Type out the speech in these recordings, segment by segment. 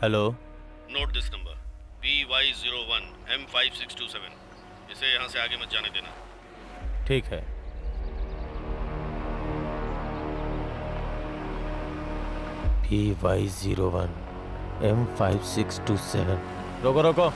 Hello. Note this number PY01 M5627। इसे यहाँ से आगे मत जाने देना। ठीक है। PY01 M5627। रोको रोको।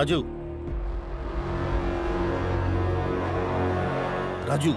राजू, राजू,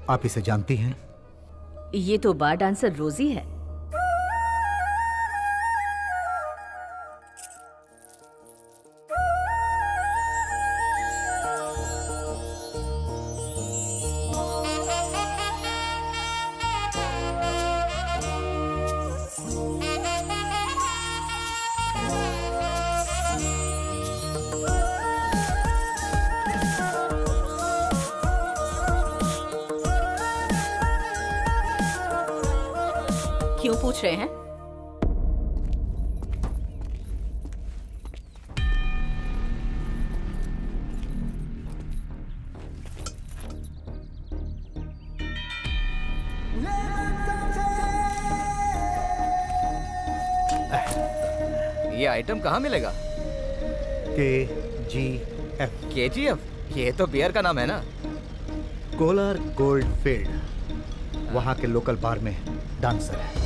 आप इसे जानती हैं? ये तो बार डांसर रोजी है। क्यों पूछ रहे हैं? ये आइटम कहाँ मिलेगा? KGF, KGF? ये तो बियर का नाम है ना? कोलार गोल्ड फील्ड, वहाँ के लोकल बार में डांसर है।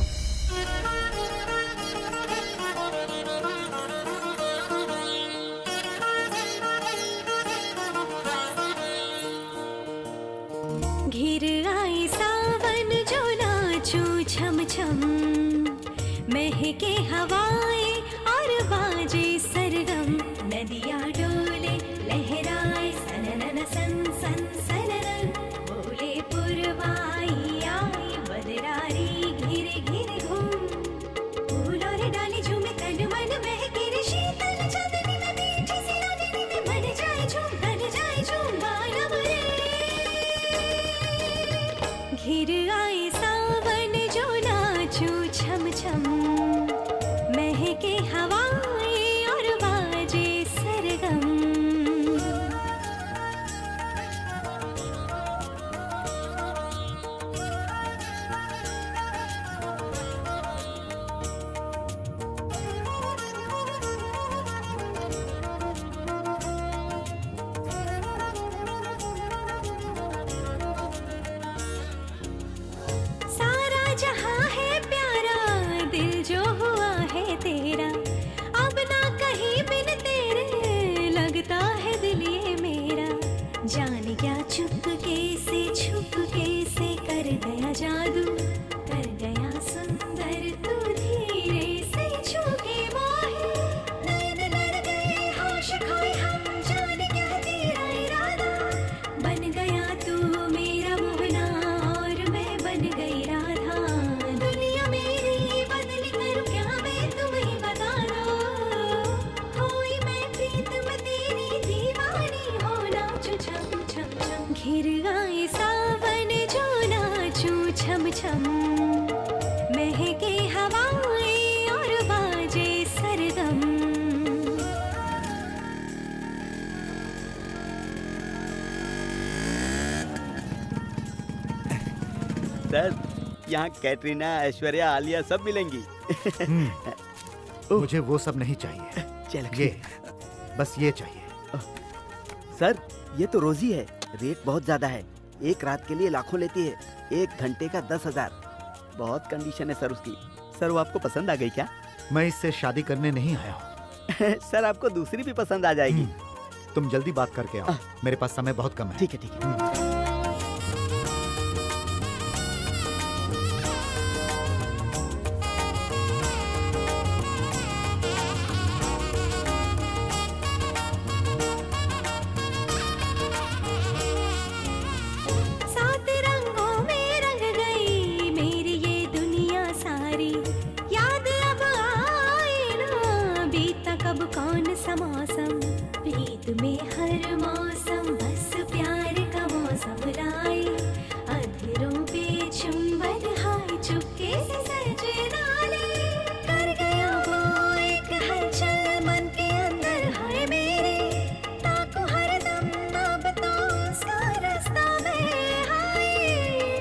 घिर आई सावन जो नाचू छम छम, महके हवाएं और बाजे सरगम, नदियाँ डोले लहराए सननन सन सन सननन, बोले पुरवाई आई बदरारी घिर घिर घूम, फूल और डाली झूमे तन मन महके रे शीतल चांदनी में मीठी सी रागनी में मन जाए झूम गाना रे। घिर आए सावन जो नाचू छम छम, महके हवाएं और बाजे सरगम। सारा जहां है प्यारा, दिल जो हुआ है तेरा, अब ना कहीं बिन तेरे लगता है दिल ये मेरा। जान क्या चुपके से कर गया जादू, कर गया सुंदर तू धीरे से छूके मोहे, नैन लड़ गए होश खोए हम, जान क्या तेरा इरादा, बन गया तू मेरा मोहना और मैं बन गई राधा। दुनिया मेरी बदली करूं क्या मैं, तुम ही बता दो, कोई मैं प्रीत में तेरी दीवानी हो, नाचू छम छम छम। घिर आए सावन जो नाचू छम छम, महके हवाएं और बाजे सरगम। सर, यहाँ कैटरीना, ऐश्वर्या, आलिया सब मिलेंगी। मुझे वो सब नहीं चाहिए, चलो ये बस ये चाहिए। सर, ये तो रोजी है, रेट बहुत ज्यादा है, एक रात के लिए लाखों लेती है, 1 घंटे का 10,000। बहुत कंडीशन है सर उसकी। सर, वो आपको पसंद आ गई क्या? मैं इससे शादी करने नहीं आया हूँ। सर, आपको दूसरी भी पसंद आ जाएगी। तुम जल्दी बात करके आओ, मेरे पास समय बहुत कम है। ठीक है, ठीक है। सात रंगों में रंग गई मेरी ये दुनिया सारी, याद अब आए ना बीता कब कौन सा मौसम, प्रीत में हर मौसम बस प्यार का मौसम लाए, अधरों पे चुंबन हाय चुपके से सजना ले, कर गया वो एक हलचल मन के अंदर हाय मेरे, ताको हरदम अब तो उसका रास्ता में हाय,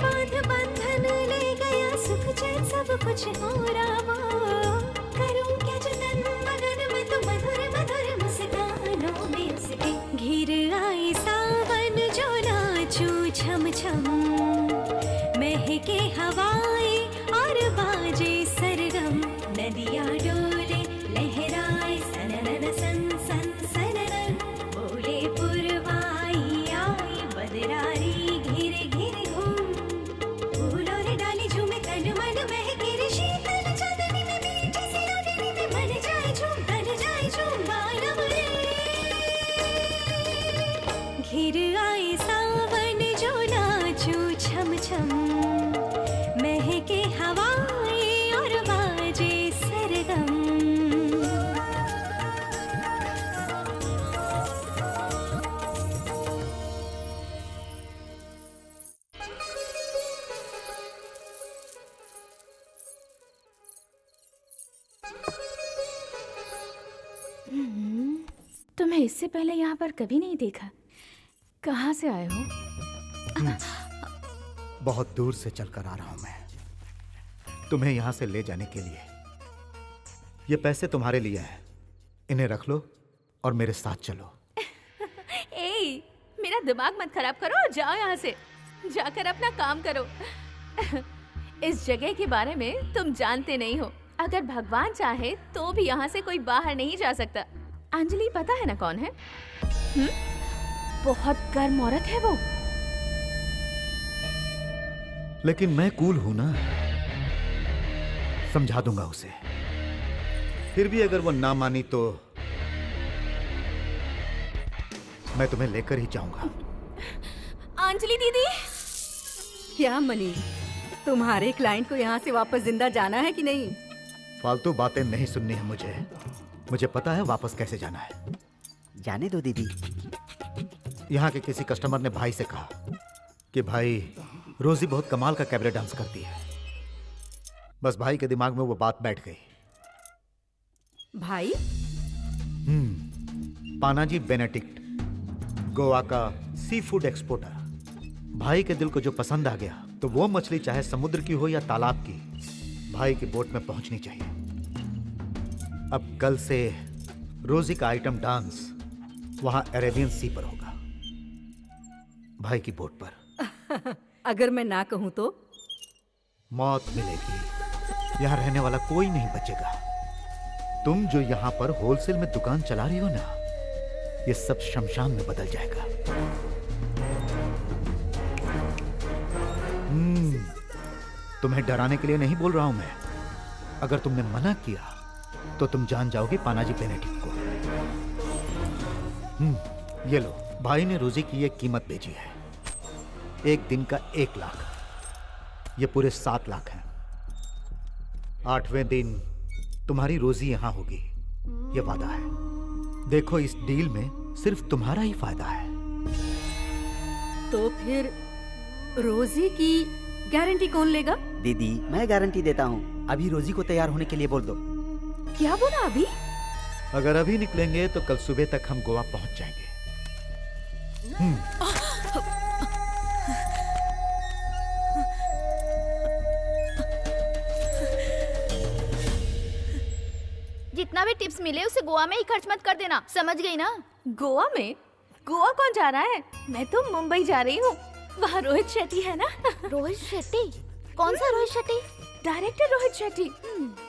बांध बंधन ले गया सुख चैन सब कुछ हो रहा वो, करूं क्या जतन मगन में तो मधुर मधुर मुस्कानों में उसके। घिर आई सा तुम्हें इससे पहले यहाँ पर कभी नहीं देखा। कहाँ से आए हो? बहुत दूर से चलकर आ रहा हूं मैं, तुम्हें यहां से ले जाने के लिए। ये पैसे तुम्हारे लिए हैं, इन्हें रख लो और मेरे साथ चलो। ए, मेरा दिमाग मत खराब करो और जाओ यहाँ से। जाकर अपना काम करो। इस जगह के बारे में तुम जानते नहीं हो। अगर भगवान चाहे तो भी यहाँ से कोई बाहर नहीं जा सकता। अंजलि पता है ना कौन है? बहुत गर्म औरत है वो। लेकिन मैं कूल हूं ना, समझा दूंगा उसे। फिर भी अगर वो ना मानी तो मैं तुम्हें लेकर ही जाऊंगा। अंजलि दीदी, क्या मनी, तुम्हारे क्लाइंट को यहाँ से वापस जिंदा जाना है कि नहीं? फालतू बातें नहीं सुननी है मुझे पता है वापस कैसे जाना है। जाने दो दीदी। यहाँ के किसी कस्टमर ने भाई से कहा कि भाई रोजी बहुत कमाल का कैबरे डांस करती है। बस भाई के दिमाग में वो बात बैठ गई। भाई? पानाजी बेनेडिक्ट, गोवा का सी फूड एक्सपोर्टर। भाई के दिल को जो पसंद आ गया तो वो मछली चाहे समुद्र की हो या तालाब की, भाई की बोट में पहुंचनी चाहिए। अब कल से रोजी का आइटम डांस वहां अरेबियन सी पर होगा, भाई की बोट पर। अगर मैं ना कहूं तो? मौत मिलेगी। यहाँ रहने वाला कोई नहीं बचेगा। तुम जो यहाँ पर होलसेल में दुकान चला रही हो ना, ये सब शमशान में बदल जाएगा। तुम्हें डराने के लिए नहीं बोल रहा हूं मैं। अगर तुमने मना किया तो तुम जान जाओगे पानाजी बेनेडिक्ट को। ये लो, भाई ने रोजी की ये कीमत भेजी है। एक दिन का 1 लाख, ये पूरे 7 लाख हैं। 8वें दिन तुम्हारी रोजी यहां होगी, ये वादा है। देखो, इस डील में सिर्फ तुम्हारा ही फायदा है। तो फिर रोजी की गारंटी कौन लेगा? दीदी, मैं गारंटी देता हूँ। अभी रोजी को तैयार होने के लिए बोल दो। क्या बोला अभी? अगर अभी निकलेंगे तो कल सुबह तक हम गोवा पहुंच जाएंगे। जितना भी टिप्स मिले उसे गोवा में ही खर्च मत कर देना, समझ गई ना? गोवा में? गोवा कौन जा रहा है? मैं तो मुंबई जा रही हूँ। वहाँ रोहित शेट्टी है ना? रोहित शेट्टी? कौन सा रोहित शेट्टी? डायरेक्टर रोहित शेट्टी।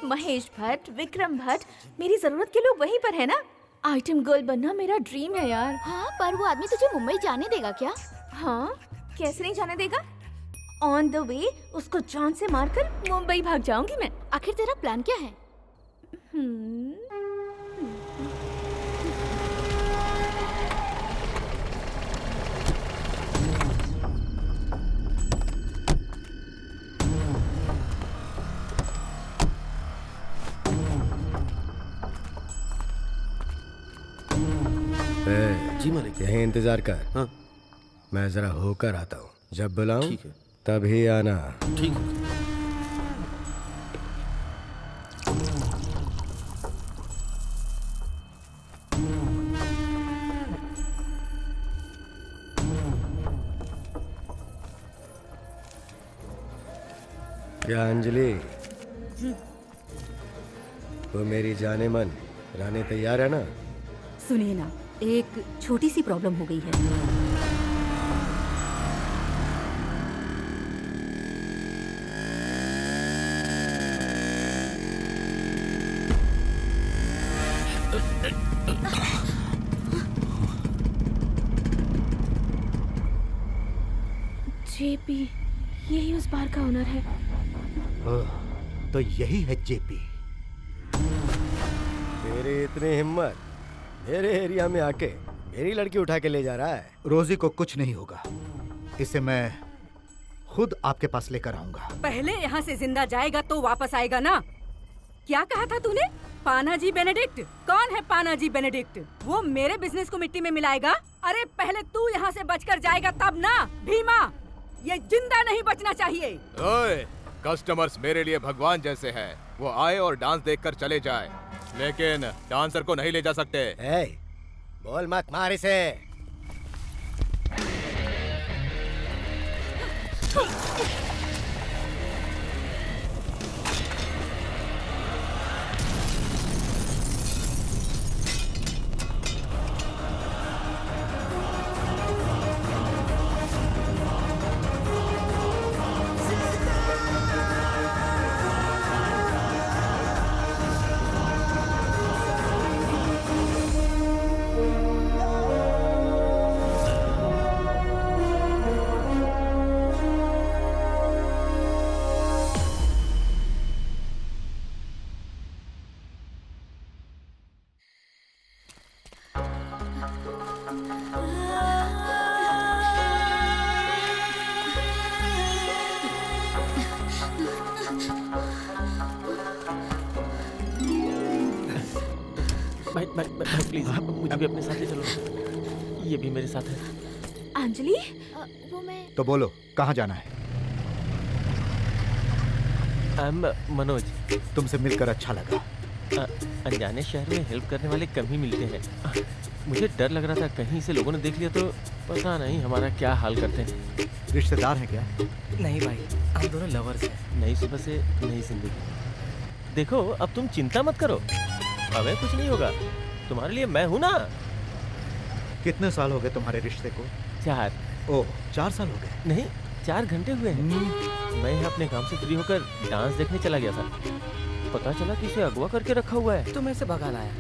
महेश भट्ट, विक्रम भट्ट, मेरी जरूरत के लोग वहीं पर है ना। आइटम गर्ल बनना मेरा ड्रीम है यार। हाँ, पर वो आदमी तुझे मुंबई जाने देगा क्या? हाँ, कैसे नहीं जाने देगा? ऑन द वे उसको जान से मारकर मुंबई भाग जाऊंगी मैं। आखिर तेरा प्लान क्या है? जी मालिक। यहीं इंतजार कर। हाँ, मैं जरा होकर आता हूँ। जब बुलाऊं ठीक है। तभी आना। ठीक है। क्या अंजलि, वो मेरी जाने मन रहने तैयार है ना? सुनिए ना, एक छोटी सी प्रॉब्लम हो गई है। जेपी, यही उस बार का ओनर है। तो यही है जेपी। तेरी इतनी हिम्मत, मेरे एरिया में आके मेरी लड़की उठा के ले जा रहा है। रोजी को कुछ नहीं होगा, इसे मैं खुद आपके पास लेकर आऊंगा। पहले यहाँ से जिंदा जाएगा तो वापस आएगा ना? क्या कहा था तूने? पानाजी बेनेडिक्ट? कौन है पानाजी बेनेडिक्ट? वो मेरे बिजनेस को मिट्टी में मिलाएगा? अरे पहले तू यहाँ से बचकर जाएगा तब ना। भीमा, ये जिंदा नहीं बचना चाहिए। ओए, कस्टमर्स मेरे लिए भगवान जैसे हैं। वो आए और डांस देखकर चले जाए, लेकिन डांसर को नहीं ले जा सकते। ए, बोल मत मार इसे। भाई भाई भाई प्लीज मुझे भी अपने साथ ले चलो, ये भी मेरे साथ है। अंजलि, वो मैं तो बोलो कहाँ जाना है? मनोज, तुमसे मिलकर अच्छा लगा। अनजाने शहर में हेल्प करने वाले कम ही मिलते हैं। मुझे डर लग रहा था कहीं इसे लोगों ने देख लिया तो पता नहीं हमारा क्या हाल करते हैं। रिश्तेदार हैं क्या? नहीं भाई, हम दोनों लवर्स हैं। नई सुबह से नई जिंदगी। देखो अब तुम चिंता मत करो, हमें कुछ नहीं होगा। तुम्हारे लिए मैं हूं ना। कितने साल हो गए तुम्हारे रिश्ते को? 4। ओह, 4 साल हो गए? नहीं, 4 घंटे हुए हैं। मैं यहाँ अपने काम से फ्री होकर डांस देखने चला गया था। पता चला कि इसे अगवा करके रखा हुआ है, तो मैं इसे भगा लाया।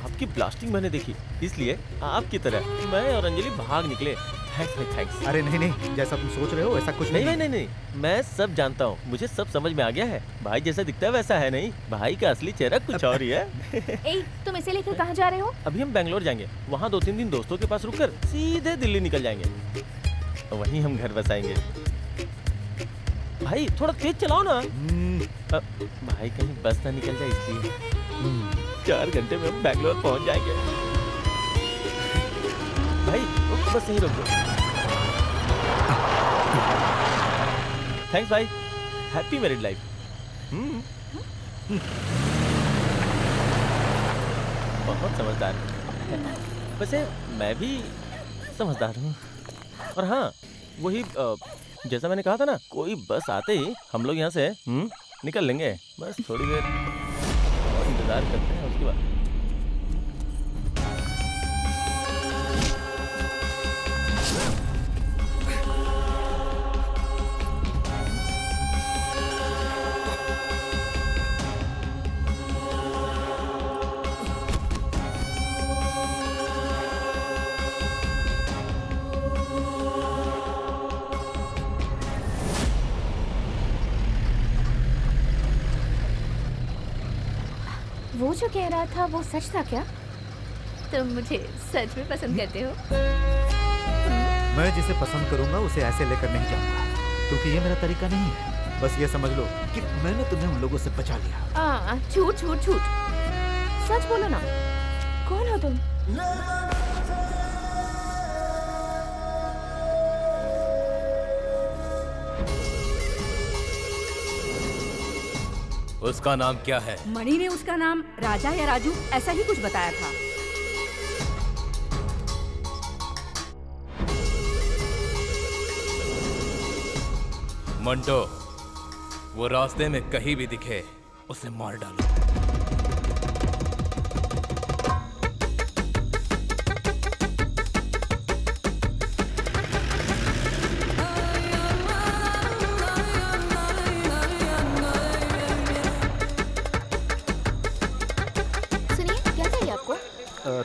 आपकी ब्लास्टिंग मैंने देखी, इसलिए आपकी तरह मैं और अंजलि भाग निकले। थैंक्स। अरे नहीं नहीं, जैसा तुम सोच रहे हो ऐसा कुछ नहीं, मैं सब जानता हूँ, मुझे सब समझ में आ गया है। भाई जैसा दिखता है वैसा है नहीं, भाई का असली चेहरा कुछ और ही है। ए, तुम इसे लेकर कहाँ जा रहे हो? अभी हम बैंगलोर जाएंगे, वहाँ 2-3 दिन दोस्तों के पास रुककर सीधे दिल्ली निकल जाएंगे, वहीं हम घर बसाएंगे। भाई थोड़ा तेज चलाओ ना। भाई कहीं बस ना निकल जाए इसलिए। 4 घंटे में हम बैंगलोर पहुँच जाएंगे। भाई बस यहीं रोक दो। थैंक्स भाई, हैप्पी मैरिड लाइफ। बहुत समझदार है। वैसे मैं भी समझदार हूँ। और हाँ, वही जैसा मैंने कहा था ना, कोई बस आते ही हम लोग यहाँ से निकल लेंगे। बस थोड़ी देर और इंतजार करते हैं, उसके बाद वो जो कह रहा था वो सच था क्या? तुम मुझे सच में पसंद करते हो? मैं जिसे पसंद करूंगा उसे ऐसे लेकर नहीं जाऊंगा, क्योंकि ये मेरा तरीका नहीं है। बस ये समझ लो कि मैंने तुम्हें उन लोगों से बचा लिया। झूठ। सच बोलो ना, कौन हो तुम? उसका नाम क्या है? मणि ने उसका नाम राजा या राजू ऐसा ही कुछ बताया था। मंटो, वो रास्ते में कहीं भी दिखे उसे मार डालो।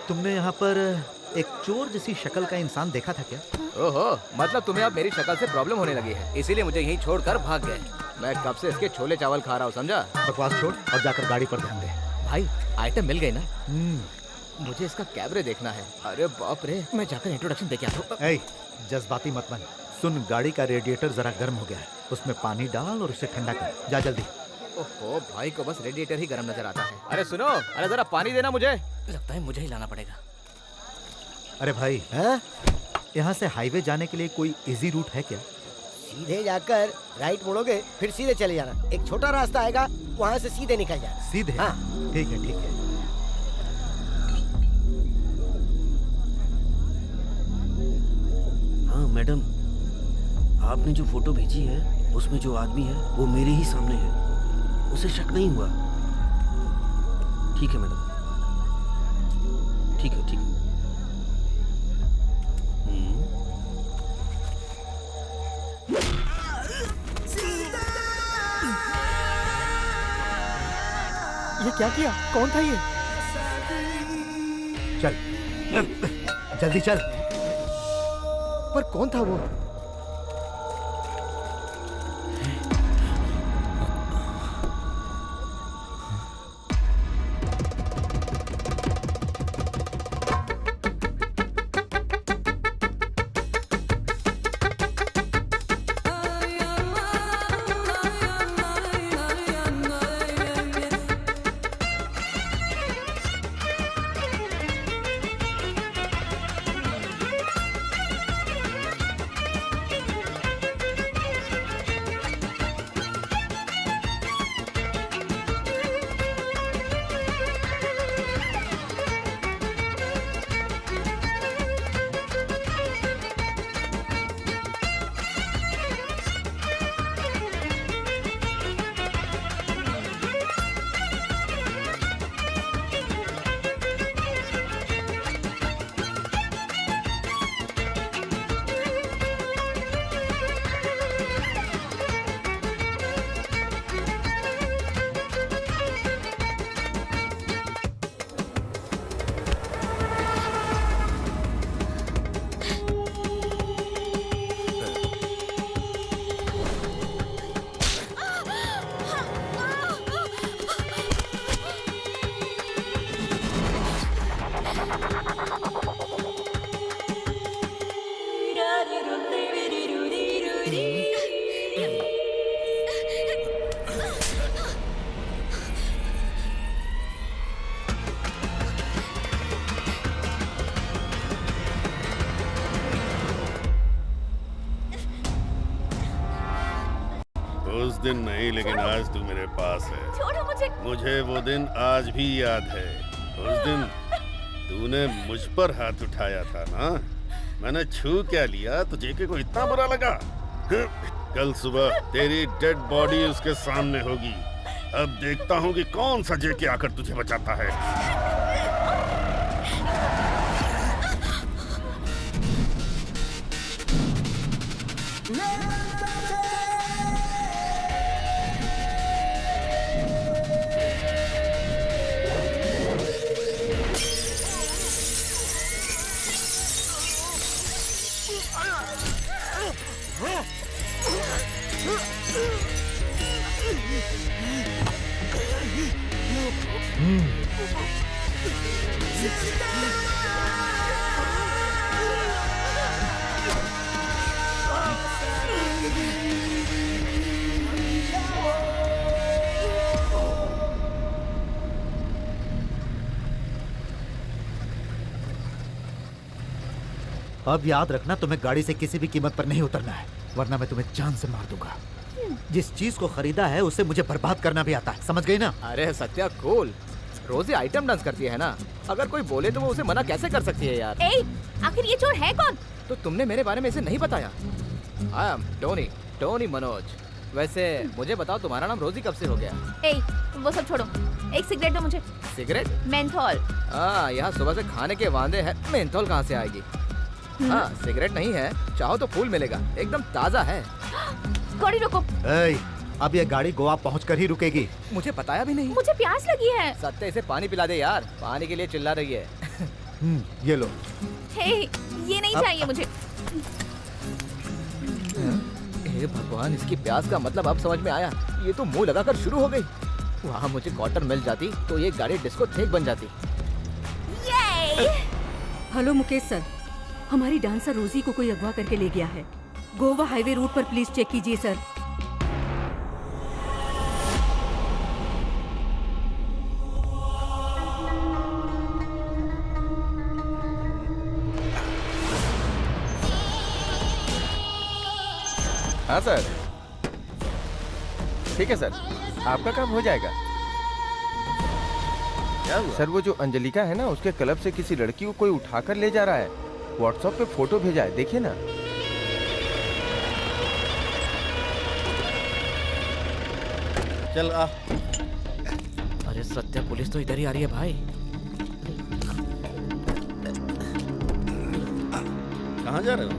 तुमने यहाँ पर एक चोर जैसी शक्ल का इंसान देखा था क्या? ओहो, मतलब तुम्हें अब मेरी शक्ल से प्रॉब्लम होने लगी है, इसीलिए मुझे यहीं छोड़कर भाग गए। मैं कब से इसके छोले चावल खा रहा हूँ, समझा? बकवास छोड़ और जाकर गाड़ी पर ध्यान दे। भाई आइटम मिल गई ना? मुझे इसका कैबरे देखना है। अरे बाप रे, मैं जाकर इंट्रोडक्शन देके आता हूँ। जज्बाती मत बन। सुन, गाड़ी का रेडिएटर जरा गर्म हो गया है, उसमें पानी डाल और उसे ठंडा कर। जा जल्दी। ओहो, भाई को बस रेडिएटर ही गर्म नजर आता है। अरे सुनो, अरे जरा पानी देना मुझे। लगता है मुझे ही लाना पड़ेगा। अरे भाई, यहाँ से हाईवे जाने के लिए कोई इजी रूट है क्या? सीधे जाकर राइट मुड़ोगे, फिर सीधे चले जाना। एक छोटा रास्ता आएगा, वहाँ से सीधे निकल जाना। सीधे? हाँ। ठीक है ठीक है। हाँ मैडम, आपने जो फोटो भेजी है उसमें जो आदमी है वो मेरे ही सामने है, उसे शक नहीं हुआ। ठीक है मैडम, ठीक है ठीक है। ये क्या किया? कौन था ये? चल जल्दी चल। पर कौन था वो? उस दिन नहीं, लेकिन आज तू मेरे पास है। छोड़ो मुझे। मुझे वो दिन आज भी याद है। उस दिन तूने मुझ पर हाथ उठाया था ना, मैंने छू क्या लिया तो जेके को इतना बुरा लगा। कल सुबह तेरी डेड बॉडी उसके सामने होगी। अब देखता हूँ कि कौन सा जेके आकर तुझे बचाता है। अब याद रखना, तुम्हें गाड़ी से किसी भी कीमत पर नहीं उतरना है, वरना मैं तुम्हें जान से मार दूंगा। जिस चीज को खरीदा है उसे मुझे बर्बाद करना भी आता है, समझ गई ना? अरे सत्या कूल, रोजी आइटम डांस करती है ना, अगर कोई बोले तो वो उसे मना कैसे कर सकती है यार। आखिर ये चोर है कौन? तो तुमने मेरे बारे में इसे नहीं बताया? I am Tony, Tony Manoj. वैसे मुझे बताओ, तुम्हारा नाम रोजी कब से हो गया? वो सब छोड़ो, एक सिगरेट दो मुझे। सिगरेट? मेंथोल। यहाँ सुबह से खाने के वांदे हैं, मेंथोल कहाँ से आएगी? हाँ, सिगरेट नहीं है, चाहो तो फूल मिलेगा, एकदम ताजा है। गाड़ी रोको। अब ये गाड़ी गोवा पहुंचकर ही रुकेगी। मुझे बताया भी नहीं। मुझे प्यास लगी है। सत्य, इसे पानी पिला दे यार, पानी के लिए चिल्ला रही है। ये लो। ये नहीं चाहिए मुझे। हे भगवान, इसकी प्यास का मतलब अब समझ में आया। ये तो मुंह लगाकर शुरू हो गई। वहाँ मुझे कॉटन मिल जाती तो ये गाड़ी डिस्को थेक बन जाती। हेलो मुकेश सर, हमारी डांसर रोजी को कोई अगवा करके ले गया है। गोवा हाईवे रूट पर प्लीज चेक कीजिए सर। हाँ सर, ठीक है सर, आपका काम हो जाएगा। क्या हुआ? सर वो जो अंजलिका है ना, उसके क्लब से किसी लड़की को कोई उठाकर ले जा रहा है। व्हाट्सएप पे फोटो भेजा है, देखिए ना। चल आ। अरे सत्या, पुलिस तो इधर ही आ रही है भाई। कहाँ जा रहे हो?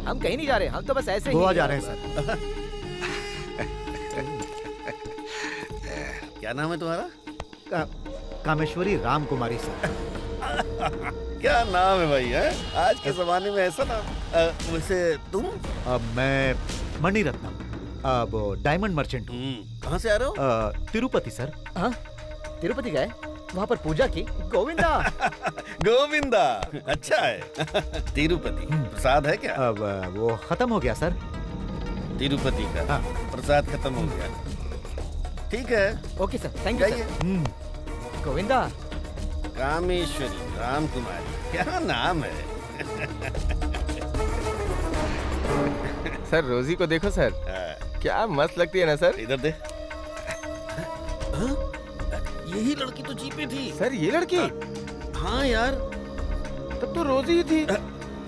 हम कहीं नहीं जा रहे, हम तो बस ऐसे ही गोवा जा रहे हैं सर। क्या नाम है तुम्हारा? कामेश्वरी राम कुमारी सर। क्या नाम है भाई है? आज के जमाने में ऐसा नाम। वैसे तुम? मैं मणिरत्नम, अब डायमंड मर्चेंट हूँ। कहाँ से आ रहे हो? तिरुपति सर। हाँ, तिरुपति गए, वहाँ पर पूजा की। गोविंदा। गोविंदा, अच्छा है। तिरुपति प्रसाद है क्या? अब वो खत्म हो गया सर। तिरुपति का हाँ। प्रसाद खत्म हो गया। ठीक है, ओके सर, थैंक यू जाइए। सर। गोविंदा। कामेश्वरी राम कुमारी, क्या नाम है? सर रोजी को देखो सर, क्या मस्त लगती है ना सर। इधर दे। यही लड़की तो जी पे थी। सर ये लड़की? हाँ यार, तब तो रोजी ही थी।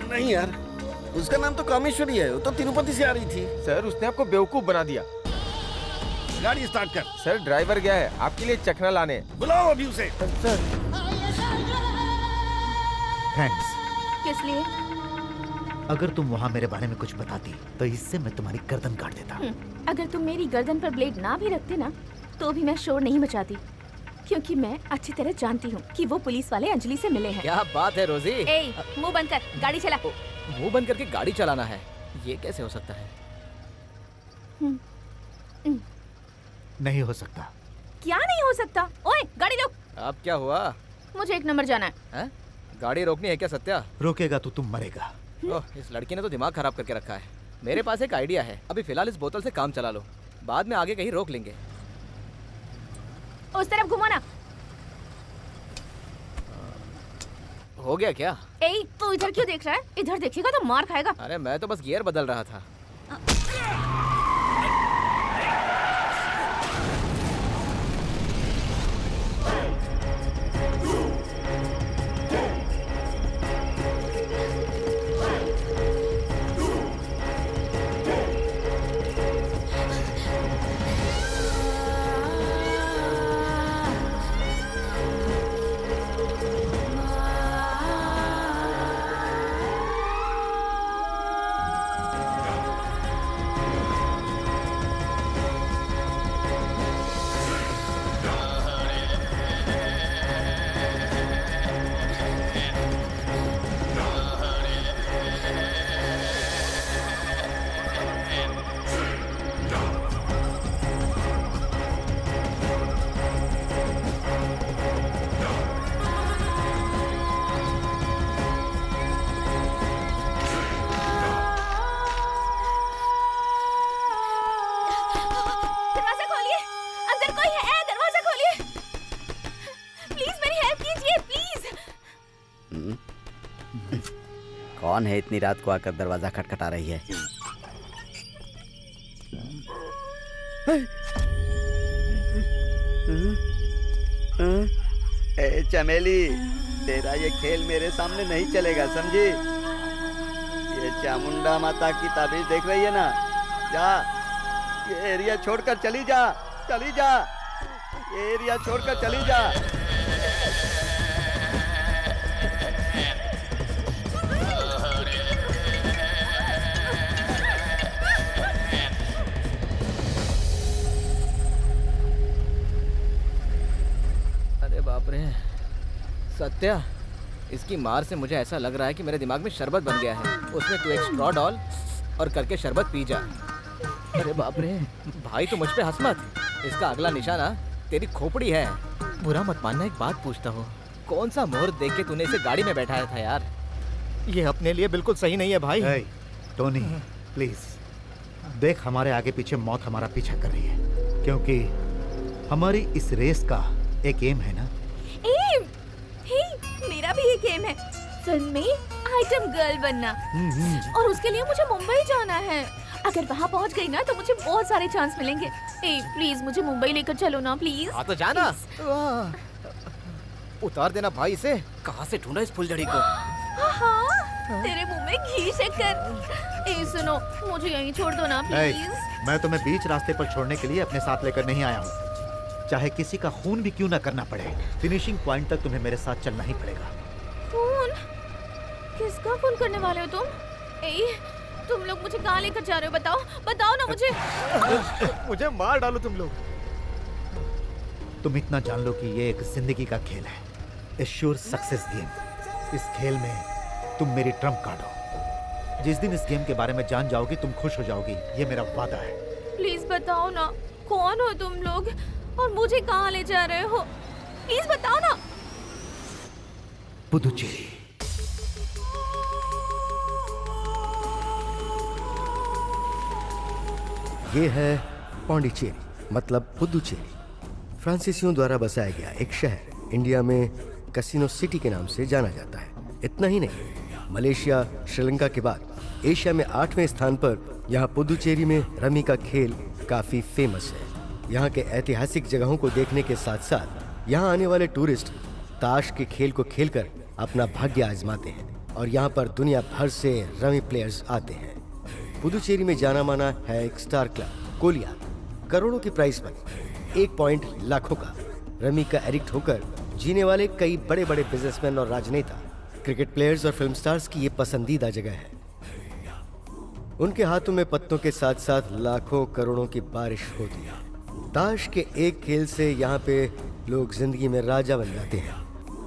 नहीं यार, उसका नाम तो कामेश्वरी है, वो तो तिरुपति से आ रही थी। सर उसने आपको बेवकूफ बना दिया। गाड़ी स्टार्ट कर। सर ड्राइवर गया है आपके लिए चखना लाने। बुलाओ अभी उसे। Sir thanks. किस लिए? अगर तुम वहाँ मेरे बारे में कुछ बताती तो इससे मैं तुम्हारी गर्दन काट देता। अगर तुम मेरी गर्दन पर ब्लेड ना भी रखते ना, तो भी मैं शोर नहीं मचाती, क्योंकि मैं अच्छी तरह जानती हूँ कि वो पुलिस वाले अंजलि से मिले हैं। क्या बात है रोजी। ए, मुंह बंद कर, गाड़ी चला। मुंह बंद करके गाड़ी चलाना है, ये कैसे हो सकता है? नहीं हो सकता। क्या नहीं हो सकता? ओए गाड़ी लो। अब क्या हुआ? मुझे 1 नंबर जाना है? गाड़ी रोकनी है क्या सत्या? रोकेगा तो तुम मरेगा। ओह, इस लड़की ने तो दिमाग खराब करके रखा है। मेरे पास एक आइडिया है, अभी फिलहाल इस बोतल से काम चला लो, बाद में आगे कहीं रोक लेंगे। उस तरफ घुमाना। हो गया क्या? ए, तू इधर क्यों देख रहा है? इधर देखिएगा तो मार खाएगा। अरे मैं तो बस गियर बदल रहा था। कौन है इतनी रात को आकर दरवाजा खटखटा रही है? ए चमेली, तेरा ये खेल मेरे सामने नहीं चलेगा, समझी? ये चामुंडा माता की ताबीज देख रही है ना? जा, ये एरिया छोड़कर चली जा, चली जा, ये एरिया छोड़कर चली जा। बाप रे सत्या, इसकी मार से मुझे ऐसा लग रहा है कि मेरे दिमाग में शरबत बन गया है। उसमें तू एक स्ट्रॉ डाल और करके शरबत पी जा। अरे बाप रे भाई, तू मुझ पे हंस मत, इसका अगला निशाना तेरी खोपड़ी है। बुरा मत मानना, एक बात पूछता हूँ, कौन सा मोहर देख के तूने इसे गाड़ी में बैठाया था यार? ये अपने लिए बिल्कुल सही नहीं है भाई। hey, टोनी प्लीज देख, हमारे आगे पीछे मौत हमारा पीछा कर रही है, क्योंकि हमारी इस रेस का एक एम है ना। एम? हे, मेरा भी एक एम है, फिल्म में आइटम गर्ल बनना। और उसके लिए मुझे मुंबई जाना है। अगर वहाँ पहुँच गई ना तो मुझे बहुत सारे चांस मिलेंगे। ए प्लीज मुझे मुंबई लेकर चलो ना प्लीज। हाँ तो जाना। उतार देना भाई इसे। कहाँ से ढूंढा इस फुलझड़ी को? हाँ, तेरे मुंह में घी शक्कर। ए सुनो, मुझे यहीं छोड़ दो ना नहीं, प्लीज। मैं तुम्हें बीच रास्ते पर छोड़ने के लिए अपने साथ लेकर नहीं आया हूँ। चाहे किसी का खून भी क्यों ना करना पड़े, फिनिशिंग पॉइंट तक तुम्हें मेरे साथ चलना ही पड़ेगा। खून? किसका खून करने वाले हो तुम? ए, तुम लोग मुझे कहाँ लेकर जा रहे हो? बताओ, बताओ ना मुझे। मुझे मार डालो तुम लोग। तुम इतना जान लो कि ये एक जिंदगी का खेल है, एश्योर सक्सेस गेम। इस खेल में तुम मेरी ट्रम्प कार्ड हो। जिस दिन इस गेम के बारे में जान जाओगी तुम खुश हो जाओगी, ये मेरा वादा है। प्लीज बताओ ना, कौन हो तुम लोग और मुझे कहाँ ले जा रहे हो? प्लीज बताओ ना। पुदुचेरी। ये है पौंडीचेरी, मतलब पुदुचेरी। फ्रांसीसियों द्वारा बसाया गया एक शहर, इंडिया में कैसीनो सिटी के नाम से जाना जाता है। इतना ही नहीं, मलेशिया, श्रीलंका के बाद एशिया में 8वें स्थान पर यहाँ पुदुचेरी में रमी का खेल काफ़ी फेमस है। यहाँ के ऐतिहासिक जगहों को देखने के साथ साथ यहाँ आने वाले टूरिस्ट ताश के खेल को खेलकर अपना भाग्य आजमाते हैं और यहाँ पर दुनिया भर से रमी प्लेयर्स आते हैं। पुदुचेरी में जाना माना है एक स्टार क्लब कोलिया। करोड़ों की प्राइस मनी, 1 पॉइंट लाखों का। रमी का एडिक्ट होकर जीने वाले कई बड़े बड़े बिजनेसमैन और राजनेता, क्रिकेट प्लेयर्स और फिल्म स्टार्स की ये पसंदीदा जगह है। उनके हाथों में पत्तों के साथ साथ लाखों करोड़ों की बारिश होती है। ताश के एक खेल से यहाँ पे लोग जिंदगी में राजा बन जाते हैं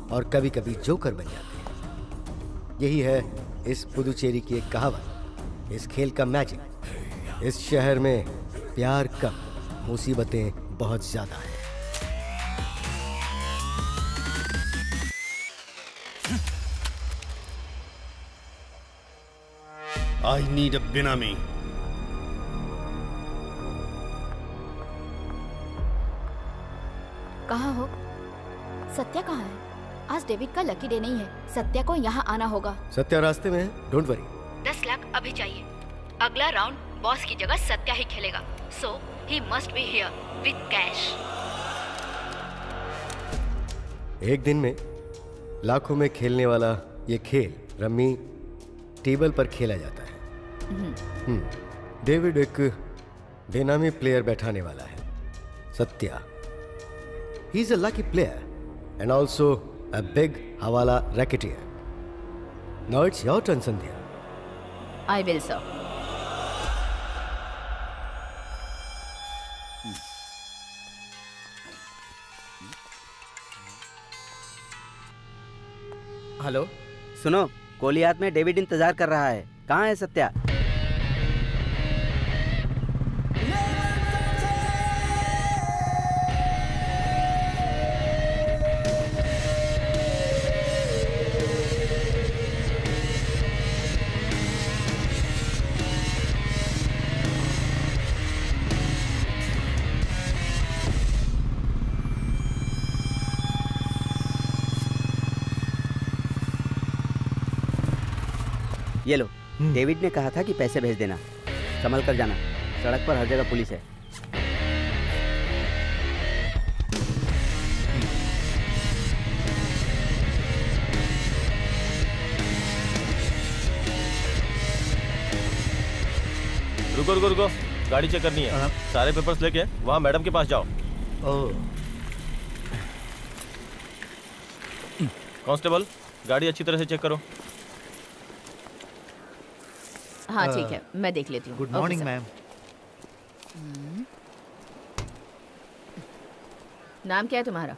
और कभी कभी जोकर बन जाते हैं। यही है इस पुदुचेरी की एक कहावत, इस खेल का मैजिक। इस शहर में प्यार कम, मुसीबतें बहुत ज्यादा हैं। I need a Binami. कहाँ हो? सत्या कहाँ है? आज डेविड का लकी डे नहीं है, सत्या को यहाँ आना होगा। सत्या रास्ते में है, डोंट वरी। 10 लाख अभी चाहिए। अगला राउंड बॉस की जगह सत्या ही खेलेगा, so he must be here with cash. एक दिन में लाखों में खेलने वाला ये खेल रमी टेबल पर खेला जाता है। डेविड एक बेनामी प्लेयर बैठाने वाला है, Satya. He is a lucky player and also a big hawala racketeer. Now it's your turn Sandhya. I will sir. Hello, सुनो, कोलियात में डेविड इंतजार कर रहा है। कहाँ है सत्या? ये लो, डेविड ने कहा था कि पैसे भेज देना। संभल कर जाना, सड़क पर हर जगह पुलिस है। रुको रुको रुको, गाड़ी चेक करनी है। सारे पेपर्स लेके वहाँ मैडम के पास जाओ। कांस्टेबल, गाड़ी अच्छी तरह से चेक करो। हाँ ठीक है, मैं देख लेती हूँ। Good morning ma'am. नाम क्या है तुम्हारा?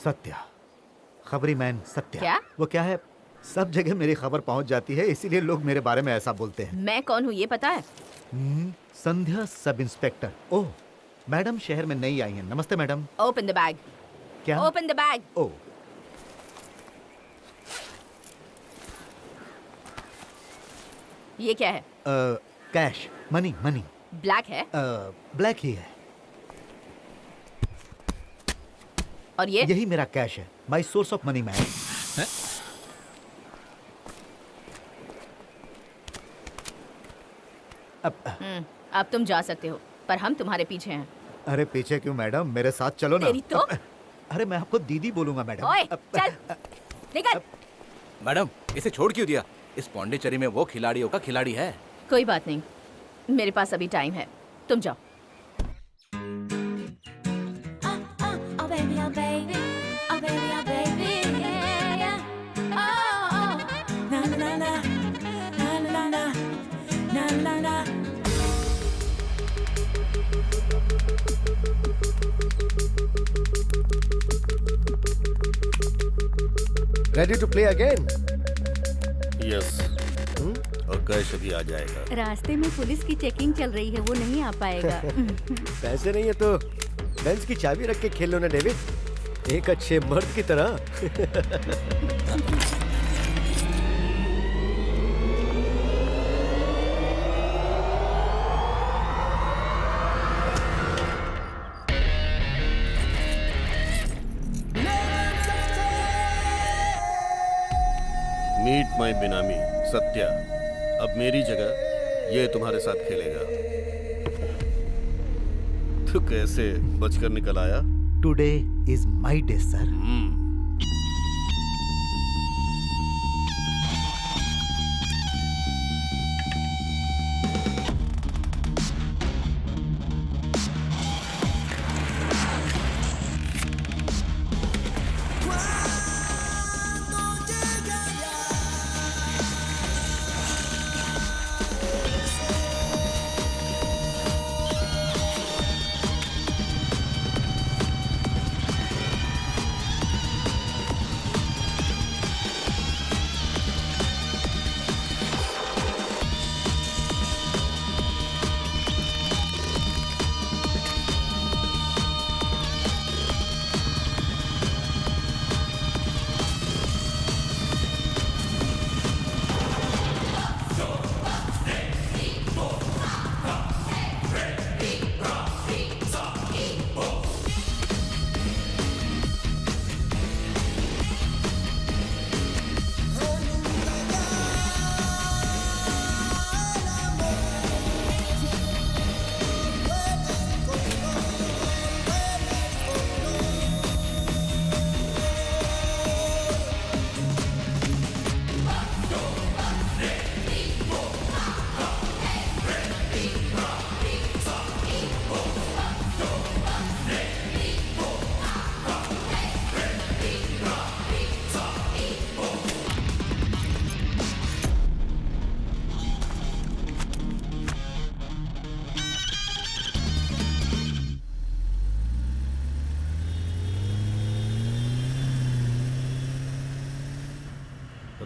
सत्या, खबरी मैन सत्या। क्या? वो क्या है, सब जगह मेरी खबर पहुंच जाती है, इसीलिए लोग मेरे बारे में ऐसा बोलते हैं। मैं कौन हूँ ये पता है? संध्या सब इंस्पेक्टर। ओह, मैडम शहर में नई आई हैं। नमस्ते मैडम। Open the bag. क्या? Open the bag. ओह, ये क्या है? Cash, money money. ब्लैक है? ब्लैक ही है। और ये? यही मेरा कैश है, my source of money man. अब तुम जा सकते हो, पर हम तुम्हारे पीछे हैं। अरे पीछे क्यों मैडम, मेरे साथ चलो ना। तेरी तो। अरे मैं आपको दीदी बोलूंगा मैडम। ओए, चल, निकल। मैडम, इसे छोड़ क्यों दिया? इस पौंडीचेरी में वो खिलाड़ियों का खिलाड़ी है। कोई बात नहीं, मेरे पास अभी टाइम है, तुम जाओ। Ready to play again? Yes. और कैश अभी आ जाएगा। रास्ते में पुलिस की चेकिंग चल रही है, वो नहीं आ पाएगा। पैसे नहीं है तो बेंच की चाबी रख के खेल लो ना डेविड, एक अच्छे मर्द की तरह। Meet my benami Satya. अब मेरी जगह ये तुम्हारे साथ खेलेगा। तो कैसे बचकर निकल आया? Today is my day sir.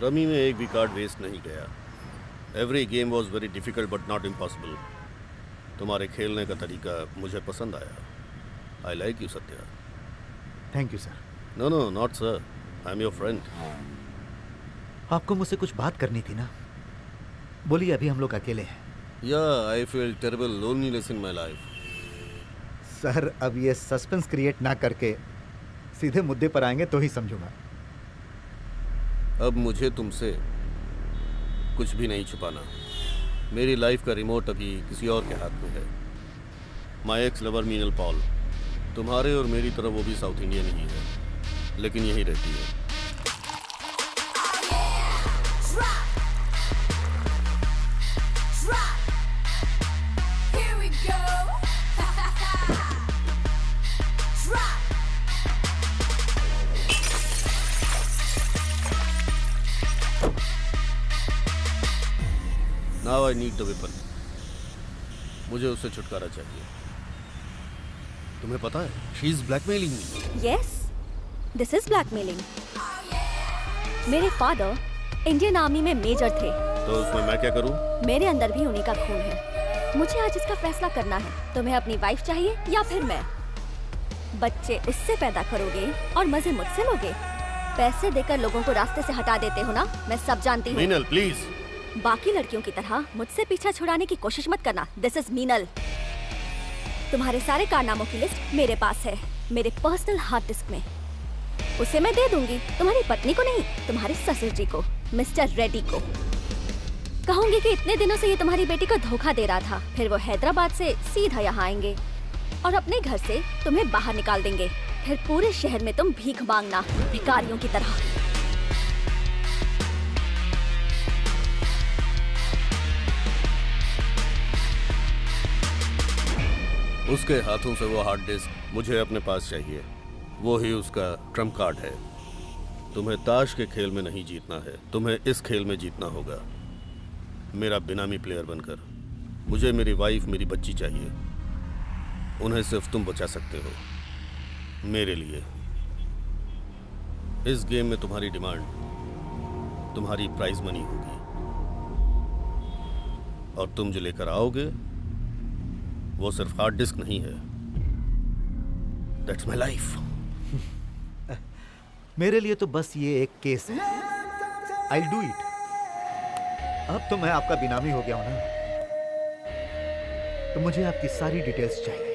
Rummy में एक भी कार्ड वेस्ट नहीं गया। Every game was very difficult but not impossible. तुम्हारे खेलने का तरीका मुझे पसंद आया। I like you Satya. Thank you sir. No no not sir, I am your friend. आपको मुझसे कुछ बात करनी थी ना, बोलिए। अभी हम लोग अकेले हैं। या I feel terrible loneliness in my life. Sir अब ये सस्पेंस क्रिएट ना करके सीधे मुद्दे पर आएंगे तो ही समझूंगा। अब मुझे तुमसे कुछ भी नहीं छुपाना। मेरी लाइफ का रिमोट अभी किसी और के हाथ में है। My ex lover Meenal Paul. तुम्हारे और मेरी तरह वो भी साउथ इंडियन ही है, लेकिन यहीं रहती है। Now I need the weapon. मुझे उससे छुटकारा चाहिए। तुम्हें पता है, she is blackmailing me. Yes, this is blackmailing. मेरे फादर इंडियन आर्मी में मेजर थे। तो उसमें मैं क्या करूं? मेरे अंदर भी उन्हीं का खून है। मुझे आज इसका फैसला करना है। तुम्हें अपनी वाइफ चाहिए या फिर मैं? बच्चे उससे पैदा करोगे और मजे मुझसे लोगे। पैसे देकर लोगों को रास्ते से हटा देते हो ना, मैं सब जानती हूँ। मीनल प्लीज। बाकी लड़कियों की तरह मुझसे पीछा छुड़ाने की कोशिश मत करना। This is Meenal. तुम्हारे सारे कारनामों की लिस्ट मेरे पास है, मेरे पर्सनल हार्ड डिस्क में। उसे मैं दे दूंगी, तुम्हारी पत्नी को नहीं, तुम्हारे ससुर जी को, मिस्टर रेड्डी को। कहूंगी कि इतने दिनों से ये तुम्हारी बेटी को धोखा दे रहा था, फिर वो हैदराबाद से सीधा यहाँ आएंगे और अपने घर से तुम्हें बाहर निकाल देंगे। फिर पूरे शहर में तुम भीख मांगना, भिखारियों की तरह। उसके हाथों से वो हार्ड डिस्क मुझे अपने पास चाहिए। वो ही उसका ट्रम्प कार्ड है। तुम्हें ताश के खेल में नहीं जीतना है, तुम्हें इस खेल में जीतना होगा, मेरा बेनामी प्लेयर बनकर। मुझे मेरी वाइफ, मेरी बच्ची चाहिए। उन्हें सिर्फ तुम बचा सकते हो, मेरे लिए। इस गेम में तुम्हारी डिमांड तुम्हारी प्राइज मनी होगी, और तुम जो लेकर आओगे वो सिर्फ हार्ड डिस्क नहीं है। That's my life. मेरे लिए तो बस ये एक केस है। I do it. अब तो मैं आपका बेनामी हो गया हूं ना, तो मुझे आपकी सारी डिटेल्स चाहिए।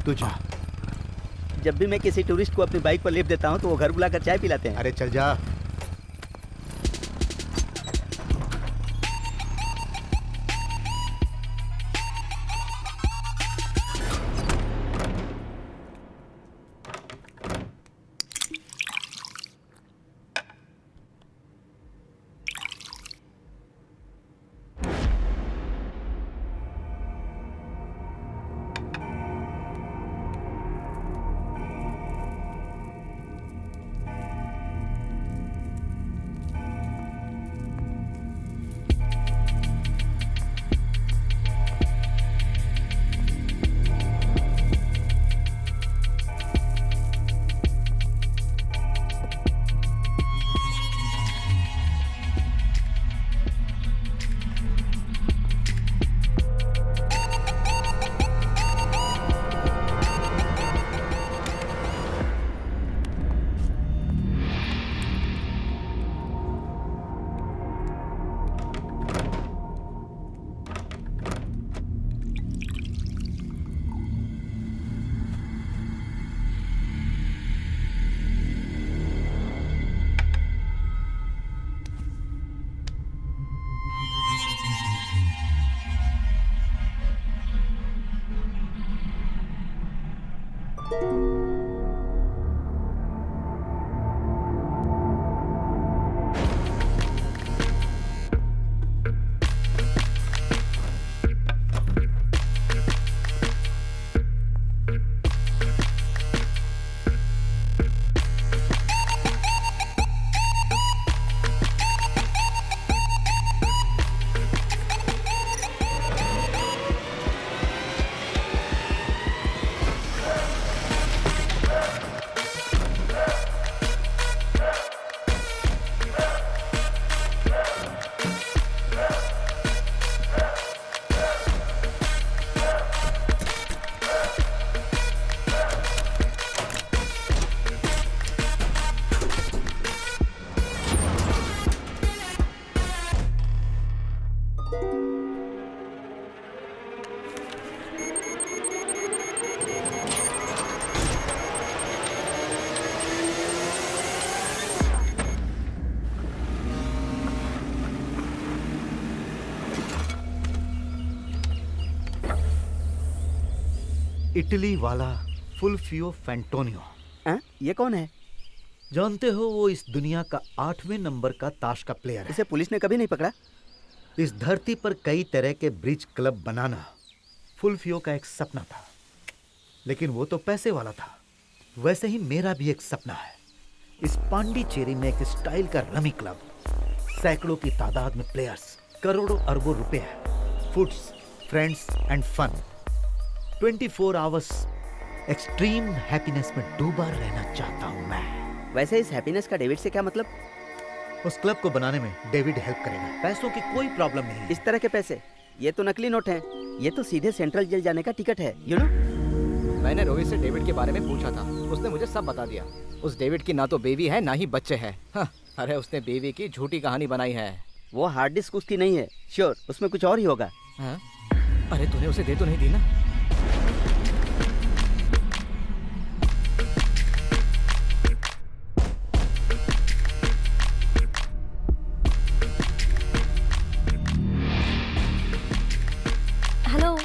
तू जा। जब भी मैं किसी टूरिस्ट को अपनी बाइक पर लिफ्ट देता हूँ तो वो घर बुलाकर चाय पिलाते हैं। अरे चल जा। इटली वाला फुलफियो फैंटोनियो। ये कौन है? जानते हो, वो इस दुनिया का 8वें नंबर का ताश का प्लेयर है। इसे पुलिस ने कभी नहीं पकड़ा। इस धरती पर कई तरह के ब्रिज क्लब बनाना फुलफियो का एक सपना था, लेकिन वो तो पैसे वाला था। वैसे ही मेरा भी एक सपना है। इस पांडिचेरी में एक स्टाइल का रमी क्लब, सैकड़ों की तादाद में प्लेयर्स, करोड़ों अरबों रुपए है, foods, friends and fun, 24 hours extreme happiness में डूबा रहना चाहता हूं मैं। वैसे इस हैप्पीनेस का डेविड से क्या मतलब? उस क्लब को बनाने में डेविड हेल्प करेगा। पैसों की कोई प्रॉब्लम नहीं। इस तरह के पैसे? ये तो नकली नोट हैं। ये तो सीधे सेंट्रल जेल जाने का टिकट है, यू नो। मैंने रोहित से डेविड के बारे में पूछा था, उसने मुझे सब बता दिया। उस डेविड की ना तो बेबी है ना ही बच्चे हैं। हाँ, अरे उसने बेबी की झूठी कहानी बनाई है। वो हार्ड डिस्क उसकी नहीं है, श्योर उसमें कुछ और ही होगा। हाँ? अरे तूने उसे दे तो नहीं दी ना? हेलो,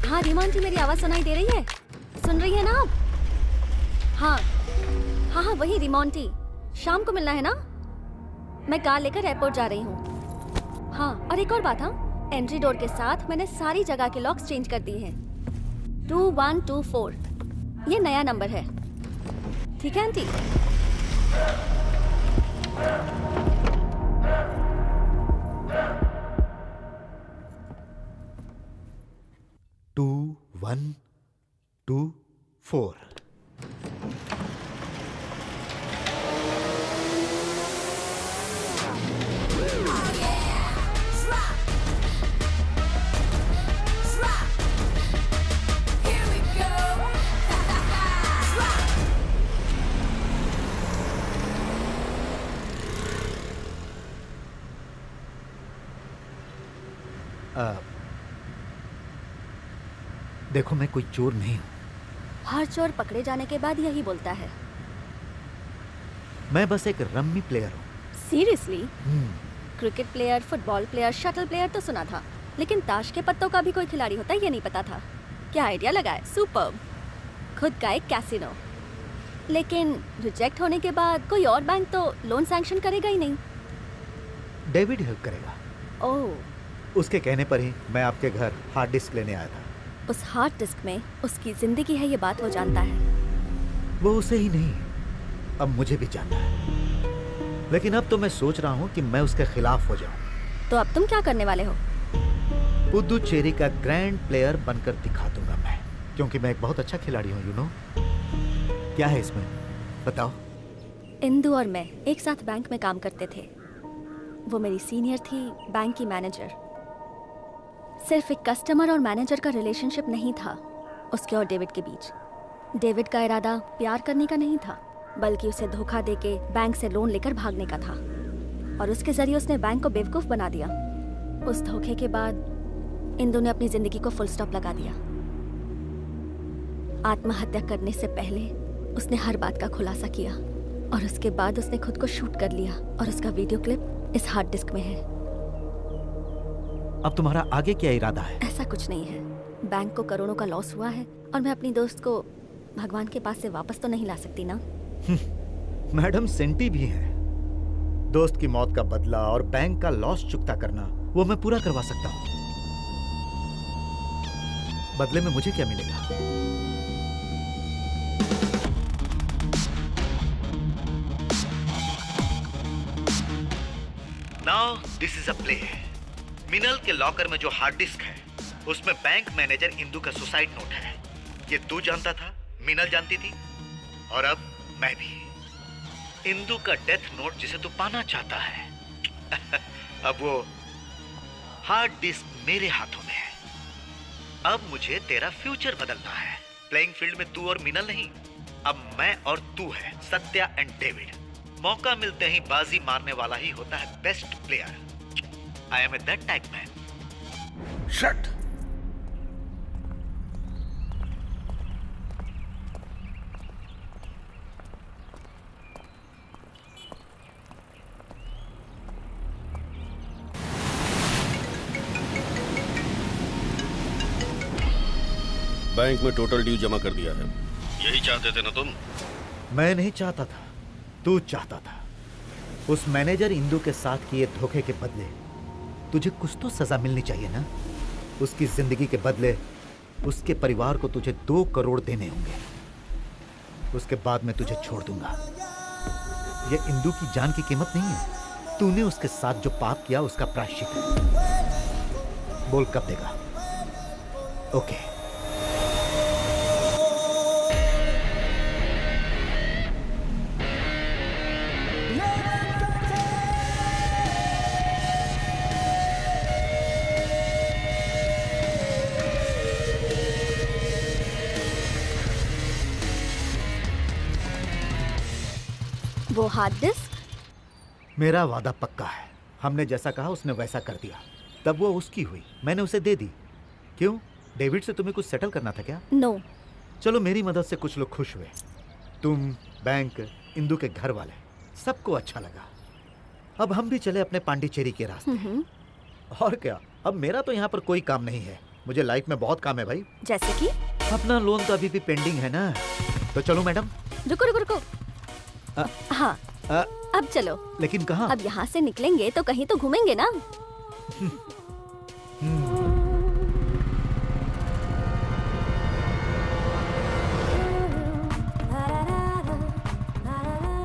हाँ रीमा आंटी, मेरी आवाज़ सुनाई दे रही है? सुन रही है ना आप? हाँ हाँ हाँ, वही रीमा आंटी। शाम को मिलना है ना? मैं कार लेकर एयरपोर्ट जा रही हूँ। हाँ, और एक और बात, हाँ, एंट्री डोर के साथ मैंने सारी जगह के लॉक्स चेंज कर दिए हैं। 2124 ये नया नंबर है, ठीक है आंटी? टू 1 2 4। देखो, मैं कोई चोर नहीं हूं। हर चोर पकड़े जाने के बाद यही बोलता है। मैं बस एक रम्मी प्लेयर हूँ। Seriously? Cricket player, football player, shuttle player तो सुना था, लेकिन ताश के पत्तों का भी कोई खिलाड़ी होता है ये नहीं पता था। क्या आइडिया लगाए, सुपर्ब। खुद का एक कैसीनो। लेकिन रिजेक्ट होने के बाद कोई और बैंक तो लोन सैंक्शन करेगा ही नहीं। डेविड हेल्प करेगा। ओह। उसके कहने पर ही मैं आपके घर हार्ड डिस्क लेने आया था। उस हार्ड डिस्क में उसकी जिंदगी है, ये बात वो जानता है। वो उसे ही नहीं, अब मुझे भी जानना है। लेकिन अब तो मैं सोच रहा हूँ कि मैं उसके खिलाफ हो जाऊँ। तो अब तुम क्या करने वाले हो? पुदुचेरी का ग्रैंड प्लेयर बनकर दिखा दूंगा मैं, क्योंकि मैं एक बहुत अच्छा खिलाड़ी हूँ, यू नो। क्या है इसमें, बताओ। इंदु और मैं एक साथ बैंक में काम करते थे। वो मेरी सीनियर थी, बैंक की मैनेजर। सिर्फ एक कस्टमर और मैनेजर का रिलेशनशिप नहीं था उसके और डेविड के बीच। डेविड का इरादा प्यार करने का नहीं था, बल्कि उसे धोखा देके बैंक से लोन लेकर भागने का था, और उसके जरिए उसने बैंक को बेवकूफ बना दिया। उस धोखे के बाद इंदु ने अपनी जिंदगी को फुल स्टॉप लगा दिया। आत्महत्या करने से पहले उसने हर बात का खुलासा किया, और उसके बाद उसने खुद को शूट कर लिया, और उसका वीडियो क्लिप इस हार्ड डिस्क में है। अब तुम्हारा आगे क्या इरादा है? ऐसा कुछ नहीं है। बैंक को करोड़ों का लॉस हुआ है, और मैं अपनी दोस्त को भगवान के पास से वापस तो नहीं ला सकती ना। मैडम सेंटी भी है। दोस्त की मौत का बदला और बैंक का लॉस चुकता करना, वो मैं पूरा करवा सकता हूँ। बदले में मुझे क्या मिलेगा? Now this is a play. मिनल के लॉकर में जो हार्ड डिस्क है, उसमें बैंक मैनेजर इंदु का सुसाइड नोट है। ये तू जानता था, मिनल जानती थी, और अब मैं भी। इंदु का डेथ नोट जिसे तू पाना चाहता है अब वो हार्ड डिस्क मेरे हाथों में है। अब मुझे तेरा फ्यूचर बदलना है। प्लेइंग फील्ड में तू और मिनल नहीं, अब मैं और तू है, सत्या एंड डेविड। मौका मिलते ही बाजी मारने वाला ही होता है best player. I am a that type man. Shut. Bank में टोटल ड्यू जमा कर दिया है। यही चाहते थे ना तुम? मैं नहीं चाहता था, तू चाहता था। उस मैनेजर इंदु के साथ किए धोखे के बदले तुझे कुछ तो सजा मिलनी चाहिए ना। उसकी जिंदगी के बदले उसके परिवार को तुझे 2 करोड़ देने होंगे। उसके बाद मैं तुझे छोड़ दूंगा। ये इंदु की जान की कीमत नहीं है। तूने उसके साथ जो पाप किया उसका प्रायश्चित है। बोल कब देगा? ओके। वो हार्ड डिस्क? मेरा वादा पक्का है। हमने जैसा कहा उसने वैसा कर दिया। तब वो उसकी हुई, मैंने उसे दे दी। क्यों, डेविड से तुम्हें कुछ सेटल करना था क्या? नो। चलो मेरी मदद से कुछ लोग खुश हुए, तुम, बैंक, इंदु के घर वाले, सबको अच्छा लगा। अब हम भी चले अपने पांडिचेरी के रास्ते। और क्या, अब मेरा तो यहाँ पर कोई काम नहीं है, मुझे लाइफ में बहुत काम है भाई। जैसे कि? अपना लोन तो अभी भी पेंडिंग है ना। तो चलो मैडम। रुको रुको रुको। हाँ, अब चलो। लेकिन कहाँ? अब यहाँ से निकलेंगे तो कहीं तो घूमेंगे ना।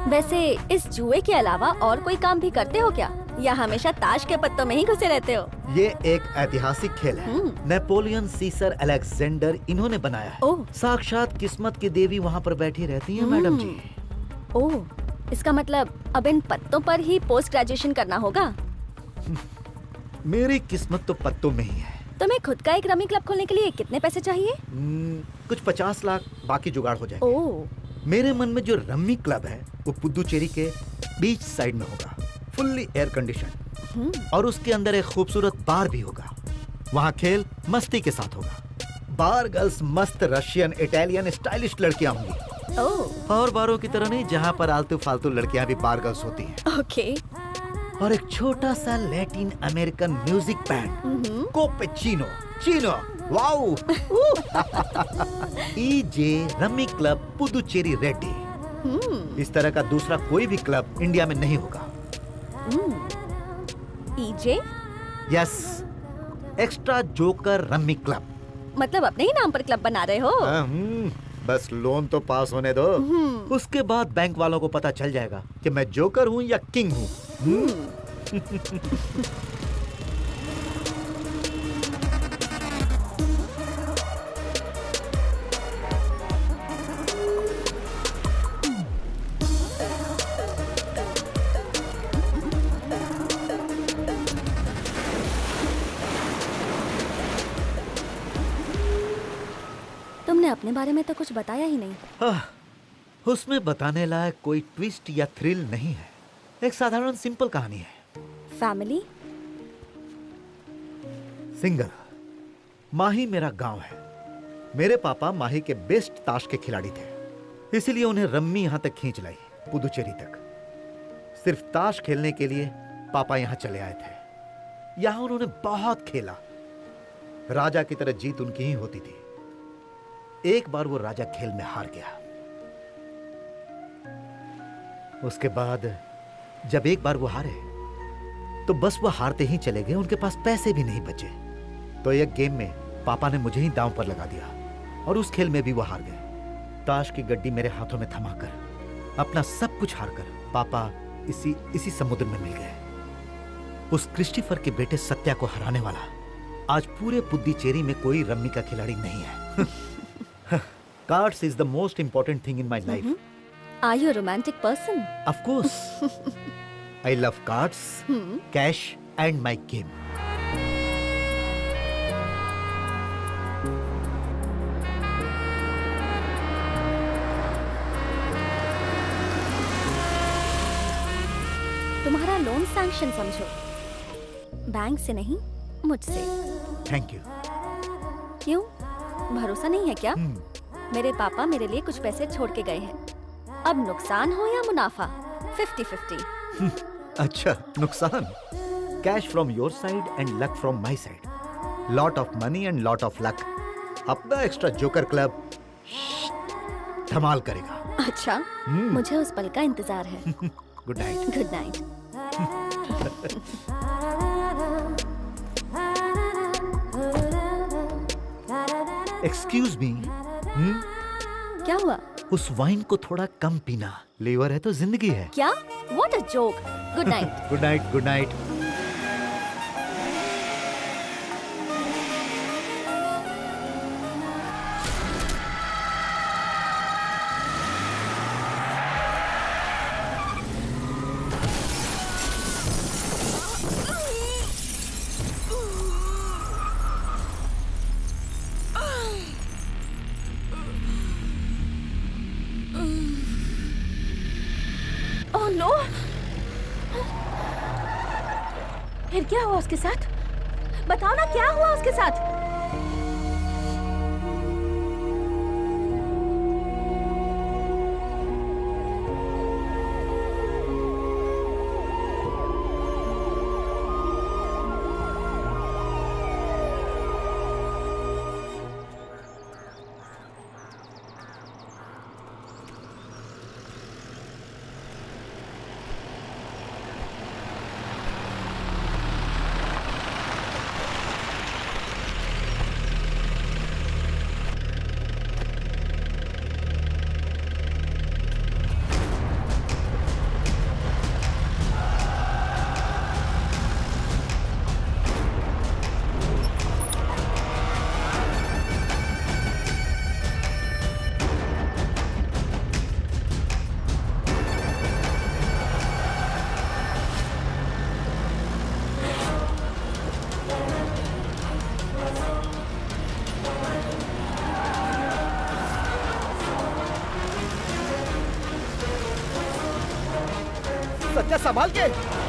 वैसे इस जुए के अलावा और कोई काम भी करते हो क्या, या हमेशा ताश के पत्तों में ही घुसे रहते हो? ये एक ऐतिहासिक खेल है। नेपोलियन, सीसर, अलेक्जेंडर इन्होंने बनाया है। साक्षात किस्मत की देवी वहाँ पर बैठी रहती है मैडम जी। ओह, इसका मतलब अब इन पत्तों पर ही पोस्ट ग्रेजुएशन करना होगा। मेरी किस्मत तो पत्तों में ही है। तुम्हें खुद का एक रमी क्लब खोलने के लिए कितने पैसे चाहिए? कुछ 50 लाख, बाकी जुगाड़ हो जाएगा। ओह, मेरे मन में जो रम्मी क्लब है वो पुदुचेरी के बीच साइड में होगा, फुल्ली एयर कंडीशन, और उसके अंदर एक खूबसूरत बार भी होगा। वहाँ खेल मस्ती के साथ होगा। बार गर्ल्स मस्त रशियन, इटालियन, स्टाइलिश लड़कियाँ होंगी। और बारों की तरह नहीं जहाँ पर आलतू फालतू लड़कियाँ भी बार गर्ल्स होती हैं। ओके। और एक छोटा सा लैटिन अमेरिकन म्यूजिक बैंड, कोपेचिनो, चीनो, वाओ। ईजे रमी क्लब पुदुचेरी रेड्डी। इस तरह का दूसरा कोई भी क्लब इंडिया में नहीं होगा। EJ? Yes, extra joker rummy club. मतलब अपने ही नाम पर क्लब बना रहे हो? बस लोन तो पास होने दो, उसके बाद बैंक वालों को पता चल जाएगा कि मैं जोकर हूँ या किंग हूँ। तुमने अपने बारे में तो कुछ बताया ही नहीं। उसमें बताने लायक कोई ट्विस्ट या थ्रिल नहीं है, एक साधारण सिंपल कहानी है। फैमिली? सिंगल। माही मेरा गांव है। मेरे पापा माही के बेस्ट ताश के खिलाड़ी थे, इसीलिए उन्हें रम्मी यहां तक खींच लाई, पुदुचेरी तक। सिर्फ ताश खेलने के लिए पापा यहां चले आए थे। यहां उन्होंने बहुत खेला, राजा की तरह जीत उनकी ही होती थी। एक बार वो राजा खेल में हार गया। उसके बाद जब एक बार वो हारे तो बस वो हारते ही चले गए, उनके पास पैसे भी नहीं बचे। तो एक गेम में पापा ने मुझे ही दांव पर लगा दिया और उस खेल में भी वो हार गए। ताश की गड्डी मेरे हाथों में थमाकर, अपना सब कुछ हारकर पापा इसी समुद्र में मिल गए। उस क्रिस्टोफर के बेटे सत्या को हराने वाला आज पूरे पुदुचेरी में कोई रम्मी का खिलाड़ी नहीं है। Cards is the most important thing in my life. Are you a romantic person? Of course. I love cards, cash and my game. तुम्हारा लोन सैंक्शन समझो, बैंक से नहीं, मुझसे। Thank you. क्यों, भरोसा नहीं है क्या? मेरे पापा मेरे लिए कुछ पैसे छोड़ के गए हैं। अब नुकसान हो या मुनाफा, 50-50। अच्छा, नुकसान। Cash from your side and luck from my side. Lot of money and lot of luck. अपना एक्स्ट्रा जोकर क्लब धमाल करेगा। अच्छा, मुझे उस पल का इंतजार है। Good night. Good night. Excuse me. क्या हुआ? उस वाइन को थोड़ा कम पीना, लीवर है तो जिंदगी है। क्या? What a joke. Good night. Good night, good night. फिर क्या हुआ उसके साथ? बताओ ना, क्या हुआ उसके साथ? सत्या संभाल के।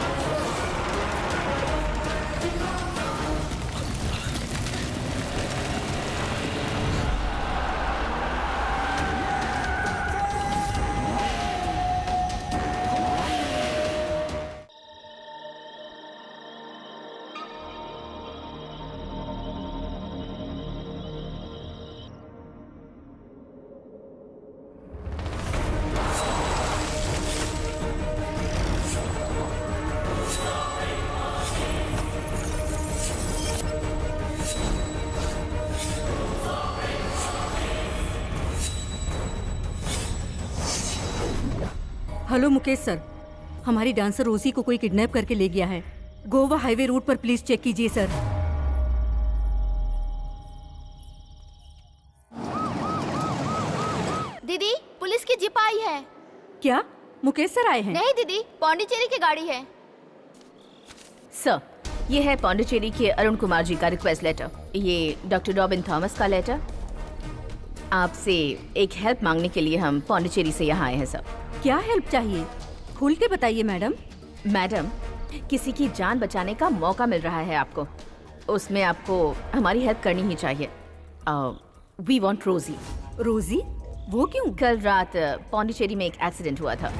हेलो मुकेश सर, हमारी डांसर रोजी को कोई किडनैप करके ले गया है। गोवा हाईवे रूट पर प्लीज चेक कीजिए सर। दीदी, पुलिस की जीप आई है। क्या मुकेश सर आए हैं? नहीं दीदी, पौंडीचेरी की गाड़ी है। सर, ये है पौंडीचेरी के अरुण कुमार जी का रिक्वेस्ट लेटर। ये डॉक्टर रॉबिन थॉमस का लेटर। आपसे एक हेल्प मांगने के लिए हम पौंडीचेरी से यहाँ आए हैं सर। क्या हेल्प चाहिए? खुल के बताइए मैडम। मैडम, किसी की जान बचाने का मौका मिल रहा है आपको, उसमें आपको हमारी हेल्प करनी ही चाहिए। वी वांट रोजी। रोजी? वो क्यों? कल रात पौंडीचेरी में एक एक्सीडेंट हुआ था।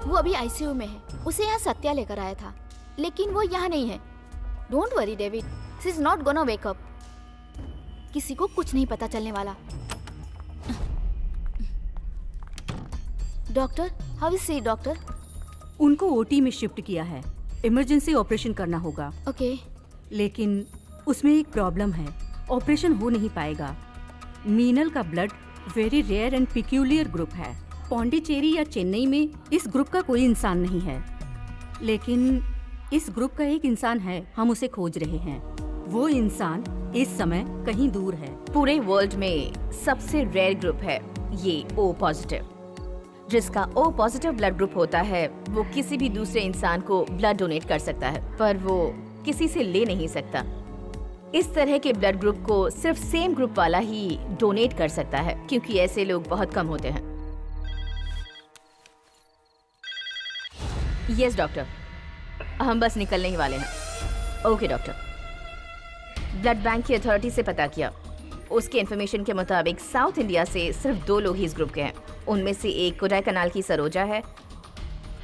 वो अभी आईसीयू में है। उसे यहाँ सत्या लेकर आया था, लेकिन वो यहाँ नहीं है। Don't worry David, she is not gonna wake up. किसी को कुछ नहीं पता चलने वाला। Doctor, how is she doctor? उनको ओटी में शिफ्ट किया है। इमरजेंसी ऑपरेशन करना होगा। ओके। लेकिन उसमें एक प्रॉब्लम है, ऑपरेशन हो नहीं पाएगा। मीनल का blood very rare and peculiar group है। पौंडीचेरी या चेन्नई में इस ग्रुप का कोई इंसान नहीं है, लेकिन इस ग्रुप का एक इंसान है। हम उसे खोज रहे हैं। वो इंसान इस समय कहीं दूर है। पूरे वर्ल्ड में सबसे रेयर ग्रुप है ये ओ पॉजिटिव। जिसका ओ पॉजिटिव ब्लड ग्रुप होता है वो किसी भी दूसरे इंसान को ब्लड डोनेट कर सकता है, पर वो किसी से ले नहीं सकता। इस तरह के ब्लड ग्रुप को सिर्फ सेम ग्रुप वाला ही डोनेट कर सकता है, क्योंकि ऐसे लोग बहुत कम होते हैं। यस डॉक्टर, हम बस निकलने ही वाले हैं। Okay doctor. ब्लड बैंक की अथॉरिटी से पता किया, उसके इन्फॉर्मेशन के मुताबिक साउथ इंडिया से सिर्फ 2 लोग ही इस ग्रुप के हैं। उनमें से एक कोडाईकनाल की सरोजा है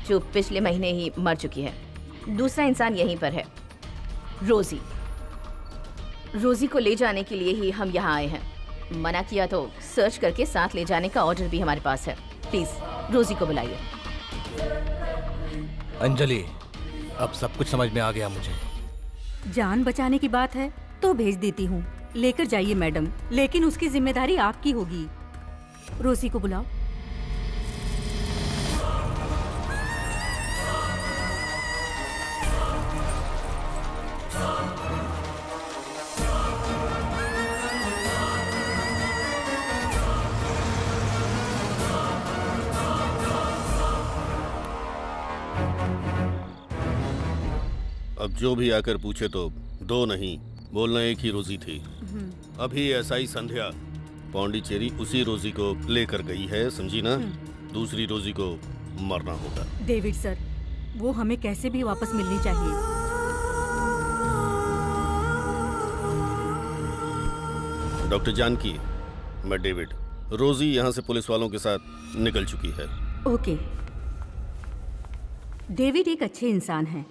जो पिछले महीने ही मर चुकी है। दूसरा इंसान यहीं पर है, रोजी। रोजी को ले जाने के लिए ही हम यहाँ आए हैं। मना किया तो सर्च करके साथ ले जाने का ऑर्डर भी हमारे पास है। प्लीज रोजी को बुलाइए। अंजलि, अब सब कुछ समझ में आ गया मुझे। जान बचाने की बात है तो भेज देती हूँ, लेकर जाइए मैडम, लेकिन उसकी जिम्मेदारी आपकी होगी। रोजी को बुलाओ। अब जो भी आकर पूछे तो 2 नहीं बोलना, एक ही रोजी थी। अभी एसआई संध्या पौंडीचेरी उसी रोजी को लेकर गई है, समझी ना? दूसरी रोजी को मरना होगा। डेविड सर, वो हमें कैसे भी वापस मिलनी चाहिए। डॉक्टर जानकी, मैं डेविड। रोजी यहाँ से पुलिस वालों के साथ निकल चुकी है। ओके। डेविड एक अच्छे इंसान हैं।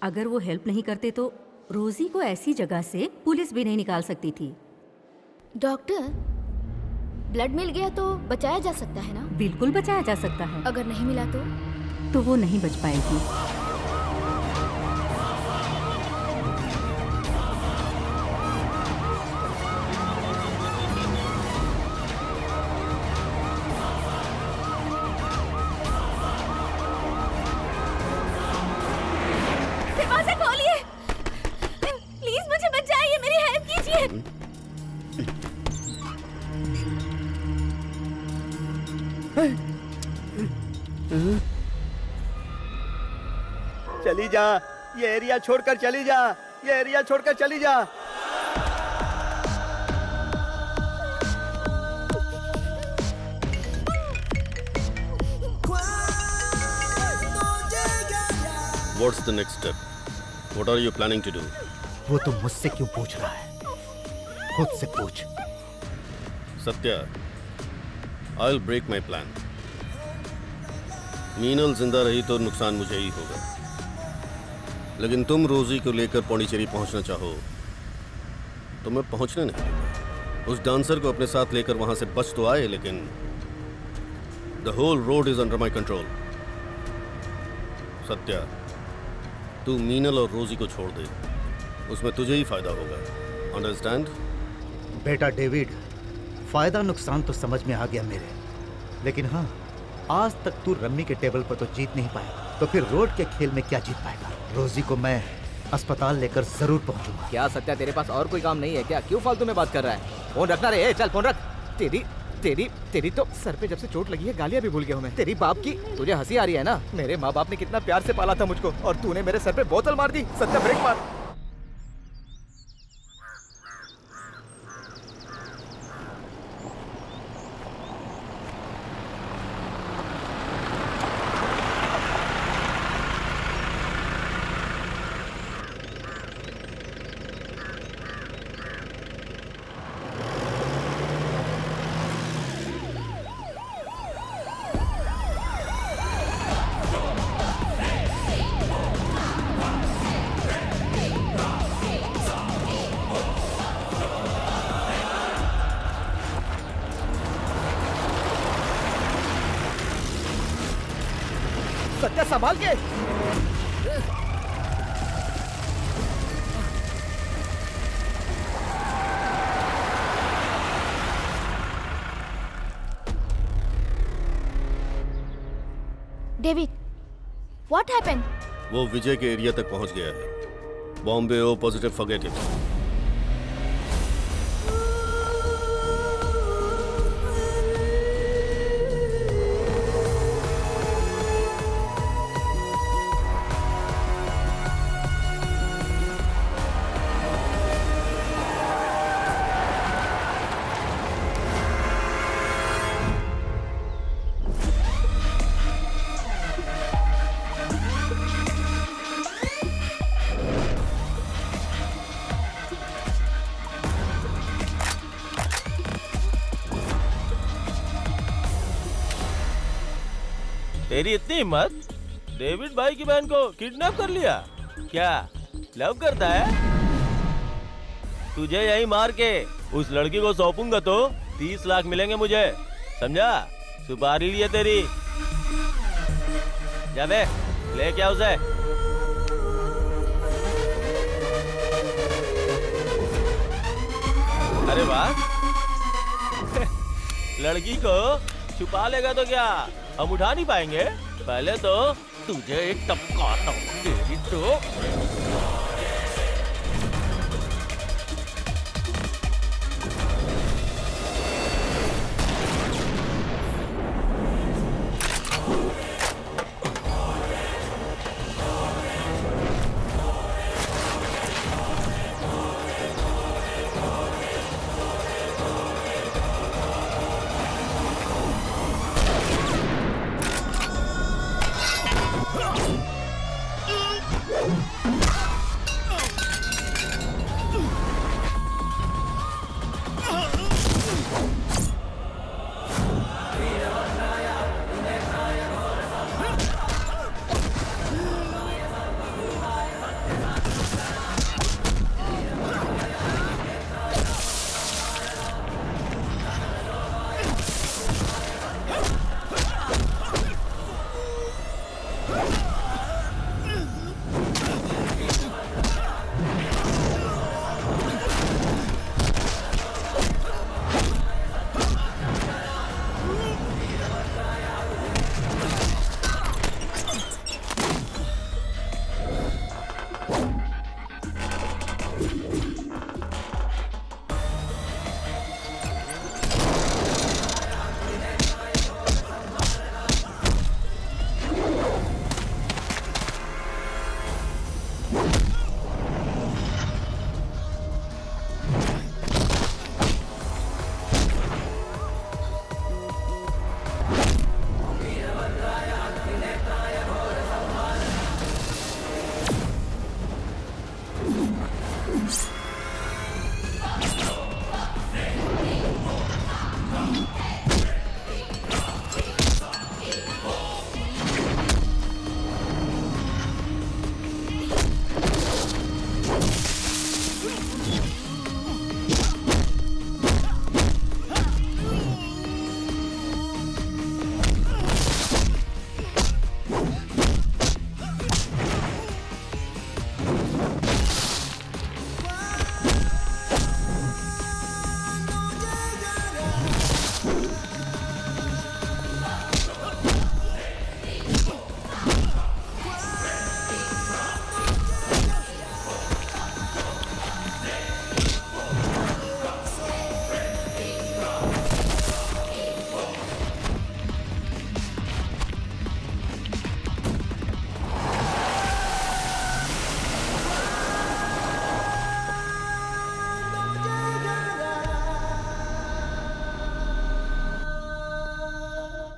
अगर वो हेल्प नहीं करते तो रोजी को ऐसी जगह से पुलिस भी नहीं निकाल सकती थी। डॉक्टर, ब्लड मिल गया तो बचाया जा सकता है ना? बिल्कुल बचाया जा सकता है। अगर नहीं मिला तो वो नहीं बच पाएगी। चली जा, ये एरिया छोड़कर चली जा, ये एरिया छोड़कर चली जा। What's the next step? What are you planning to do? वो तुम मुझसे क्यों पूछ रहा है? खुद से पूछ। Satya, I'll break my plan. Meenal जिंदा रही तो नुकसान मुझे ही होगा, लेकिन तुम रोजी को लेकर पौंडीचेरी पहुंचना चाहो तो मैं पहुंचने नहीं दूंगा। उस डांसर को अपने साथ लेकर वहां से बच तो आए, लेकिन the whole road is under my control. Satya, तू मीनल और रोजी को छोड़ दे, उसमें तुझे ही फायदा होगा। अंडरस्टैंड? बेटा डेविड, फायदा नुकसान तो समझ में आ गया मेरे, लेकिन हाँ, आज तक तू रम्मी के टेबल पर तो जीत नहीं पाया, तो फिर रोड के खेल में क्या जीत पाएगा? रोजी को मैं अस्पताल लेकर जरूर पहुंचूंगा। क्या सत्या, तेरे पास और कोई काम नहीं है क्या? क्यों फालतू में बात कर रहा है? फोन रखना रे, चल फोन रख। तेरी तेरी तेरी तो सर पे जब से चोट लगी है गालियां भी भूल गया हूं मैं। तेरी बाप की, तुझे हंसी आ रही है ना? मेरे माँ बाप ने कितना प्यार से पाला था मुझको, और तूने मेरे सर पे बोतल मार दी। सत्या, ब्रेक मार। सत्या, संभाल के। David, what happened? वो विजय के एरिया तक पहुंच गया है। Bombay O positive, forget it. तेरी इतनी हिम्मत, डेविड भाई की बहन को किडनैप कर लिया? क्या लव करता है? तुझे यही मार के उस लड़की को सौंपूंगा तो 30 लाख मिलेंगे मुझे, समझा? सुपारी लिए तेरी। जा बे, ले क्या उसे। अरे वाह, लड़की को छुपा लेगा तो क्या हम उठा नहीं पाएंगे? पहले तो तुझे एक टपकाता हूँ, तेरी तो।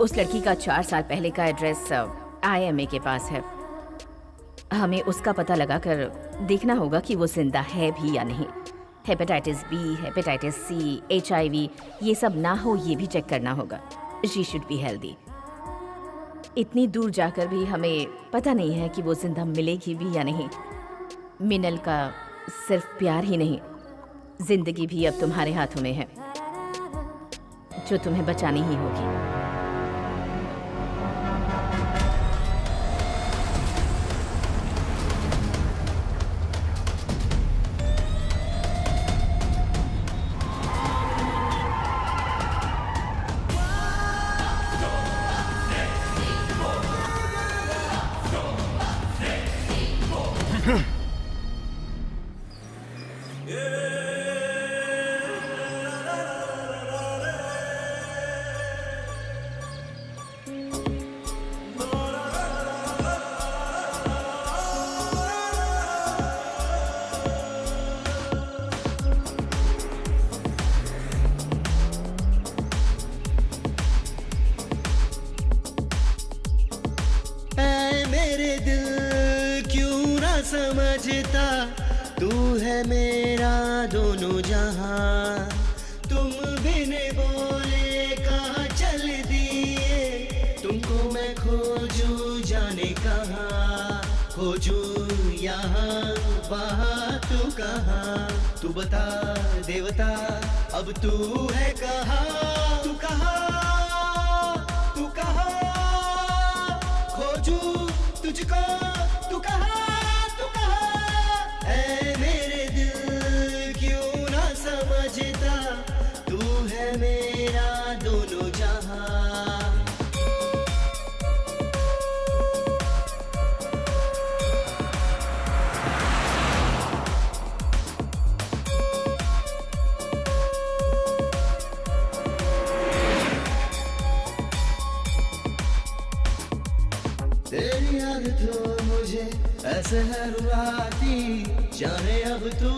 उस लड़की का 4 साल पहले का एड्रेस IMA के पास है। हमें उसका पता लगाकर देखना होगा कि वो जिंदा है भी या नहीं। Hepatitis B, hepatitis C, HIV ये सब ना हो ये भी चेक करना होगा। She should be healthy. इतनी दूर जाकर भी हमें पता नहीं है कि वो जिंदा मिलेगी भी या नहीं। मिनल का सिर्फ प्यार ही नहीं, जिंदगी भी अब तुम्हारे हाथों में है, जो तुम्हें बचानी ही होगी। मेरे दिल क्यों ना समझता, तू है मेरा दोनों जहां। तुम बिन बोले कहाँ चल दिए, तुमको मैं खोजूं जाने कहाँ, खोजूं यहाँ वहाँ तू कहाँ। तू बता देवता अब तू है कहाँ, तू कहाँ, तू कहाँ, खोजूं तुझको, तू कहाँ, तू कहाँ। ऐ मेरे दिल क्यों ना समझता, तू है मेरा दोनों जहां। तेरी याद तो मुझे ऐसे है रुलाती, जाने अब तू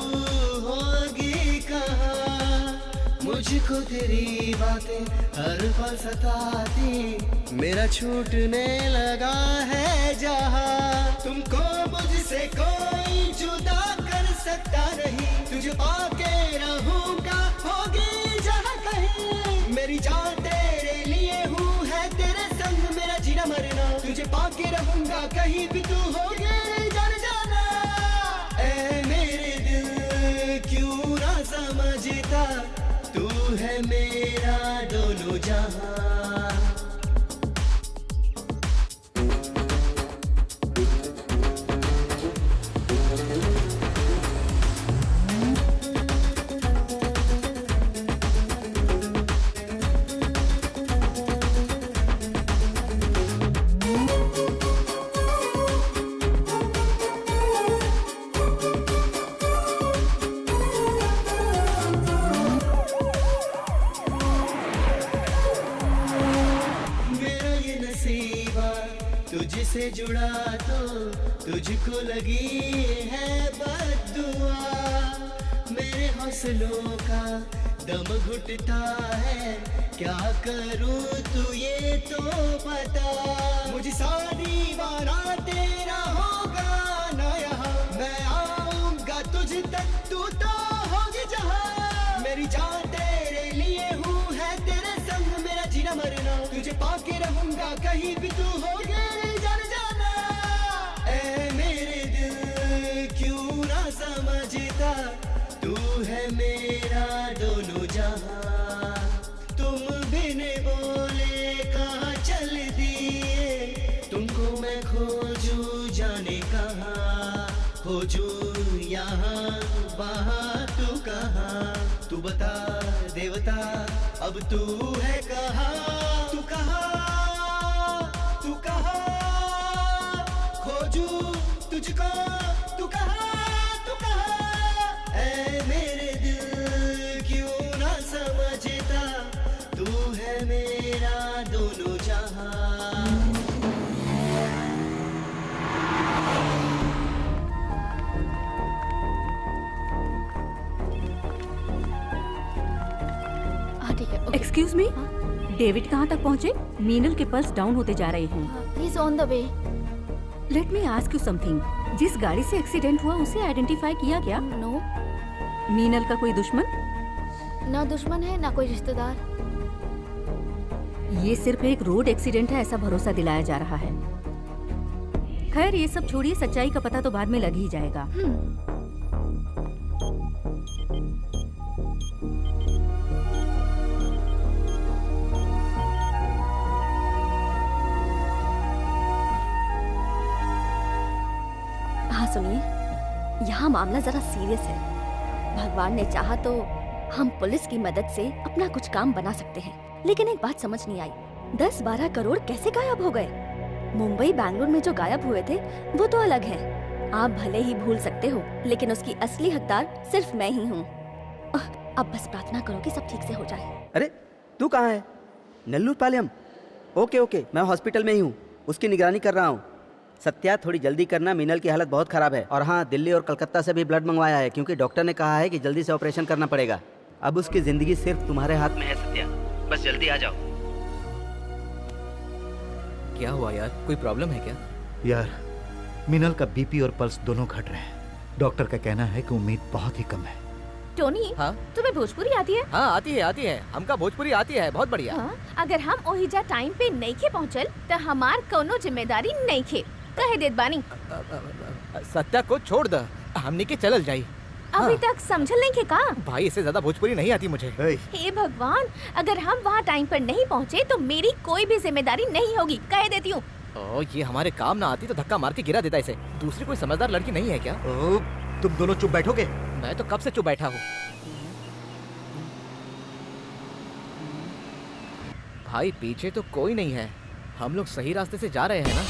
होगी कहाँ। मुझको तेरी बातें हर पल सताती, मेरा छूटने लगा है जहाँ। तुमको मुझसे कोई जुदा कर सकता नहीं, तुझे पाके रहूंगा होगी जहाँ कहीं। मेरी जान तेरे लिए हूँ, है तेरे संग मेरा जीना मरना, तुझे पाके रहूंगा कहीं भी तू होगी जान जाना। ऐ मेरे दिल क्यों ना समझता, तू है मेरा दोनों जहां। तुझसे जुड़ा तो तुझको लगी है बद्दुआ। मेरे हौसलों का दम घुटता है, क्या करूं तू ये तो बता। मुझे शादी वाला तेरा होगा ना यहाँ, मैं आऊंगा तुझ तक तू तो होगी जहाँ। मेरी जान तेरे लिए हूँ, है तेरे संग मेरा जीना मरना, तुझे पाके रहूंगा कहीं भी तू होगी जान जाना। ऐ मेरे दिल क्यों ना समझता, तू है मेरा दोनों जहां। तुम बिन बोले कहाँ चल दिए, तुमको मैं खोजूं जाने कहाँ, खोजूं यहाँ वहाँ तू कहाँ। तू बता देवता अब तू है कहाँ, तू कहाँ, तू कहाँ, खोजूं तुझको, तू कहाँ, तू कहाँ। ऐ मेरे दिल क्यों ना समझता, तू है मेरा दोनों जहां। ठीक है। एक्सक्यूज मी, डेविड कहाँ तक पहुँचे? मीनल के पल्स डाउन होते जा रहे हैं। He is on the way. Let me ask you something. जिस गाड़ी से एक्सीडेंट हुआ उसे आइडेंटिफाई किया क्या? नो। मीनल का कोई दुश्मन? ना दुश्मन है ना कोई रिश्तेदार। ये सिर्फ एक रोड एक्सीडेंट है ऐसा भरोसा दिलाया जा रहा है। खैर ये सब छोड़िए, सच्चाई का पता तो बाद में लग ही जाएगा। हाँ सुनिए, यहाँ मामला जरा सीरियस है। भगवान ने चाहा तो हम पुलिस की मदद से अपना कुछ काम बना सकते हैं, लेकिन एक बात समझ नहीं आई, 10-12 करोड़ कैसे गायब हो गए? मुंबई बैंगलोर में जो गायब हुए थे वो तो अलग है। आप भले ही भूल सकते हो, लेकिन उसकी असली हकदार सिर्फ मैं ही हूँ। अब बस प्रार्थना करो कि सब ठीक से हो जाए। अरे तू कहाँ है? नेल्लूर पालयम। ओके ओके, मैं हॉस्पिटल में ही हूँ, उसकी निगरानी कर रहा हूँ। सत्या थोड़ी जल्दी करना, मीनल की हालत बहुत ख़राब है। और हाँ, दिल्ली और कलकत्ता से भी ब्लड मंगवाया है, क्योंकि डॉक्टर ने कहा है कि जल्दी से ऑपरेशन करना पड़ेगा। अब उसकी ज़िंदगी सिर्फ तुम्हारे हाथ में है सत्या, बस जल्दी आ जाओ। क्या हुआ यार, कोई प्रॉब्लम है क्या? यार, मीनल का बीपी और पल्स दोनों घट रहे हैं। डॉक्टर का कहना है कि उम्मीद बहुत ही कम है। टोनी, हाँ? तुम्हें भोजपुरी आती है? हाँ आती है। हमका भोजपुरी आती है, बहुत बढ़िया। हाँ? अगर हम ओहिजा टाइम पे नहीं के पहुँचल तो हमार कोनो जिम्मेदारी नहीं खे, कहे देत बानी। सत्या को छोड़ द, हमने के चलल जाई। अभी तक समझल नहीं के का? भाई इससे ज्यादा भोजपुरी नहीं आती मुझे। हे भगवान, अगर हम वहाँ टाइम पर नहीं पहुँचे तो मेरी कोई भी जिम्मेदारी नहीं होगी, कह देती हूँ। ये हमारे काम ना आती तो धक्का मार के गिरा देता इसे। दूसरी कोई समझदार लड़की नहीं है क्या? तुम दोनों चुप बैठोगे? मैं तो कब से चुप बैठा हूँ। भाई पीछे तो कोई नहीं है, हम लोग सही रास्ते से जा रहे हैं ना?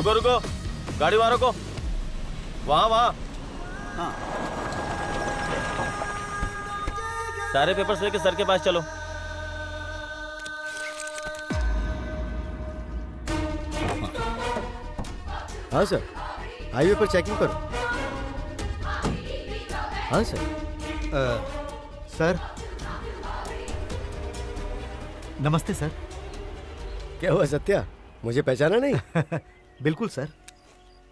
रुको, गाड़ी वहां रोको, वहां। हाँ। सारे पेपर्स लेके सर के पास चलो। हाँ सर, हाईवे पर चेकिंग करो। हाँ सर। सर, नमस्ते सर। क्या हुआ सत्या, मुझे पहचाना नहीं? बिल्कुल सर,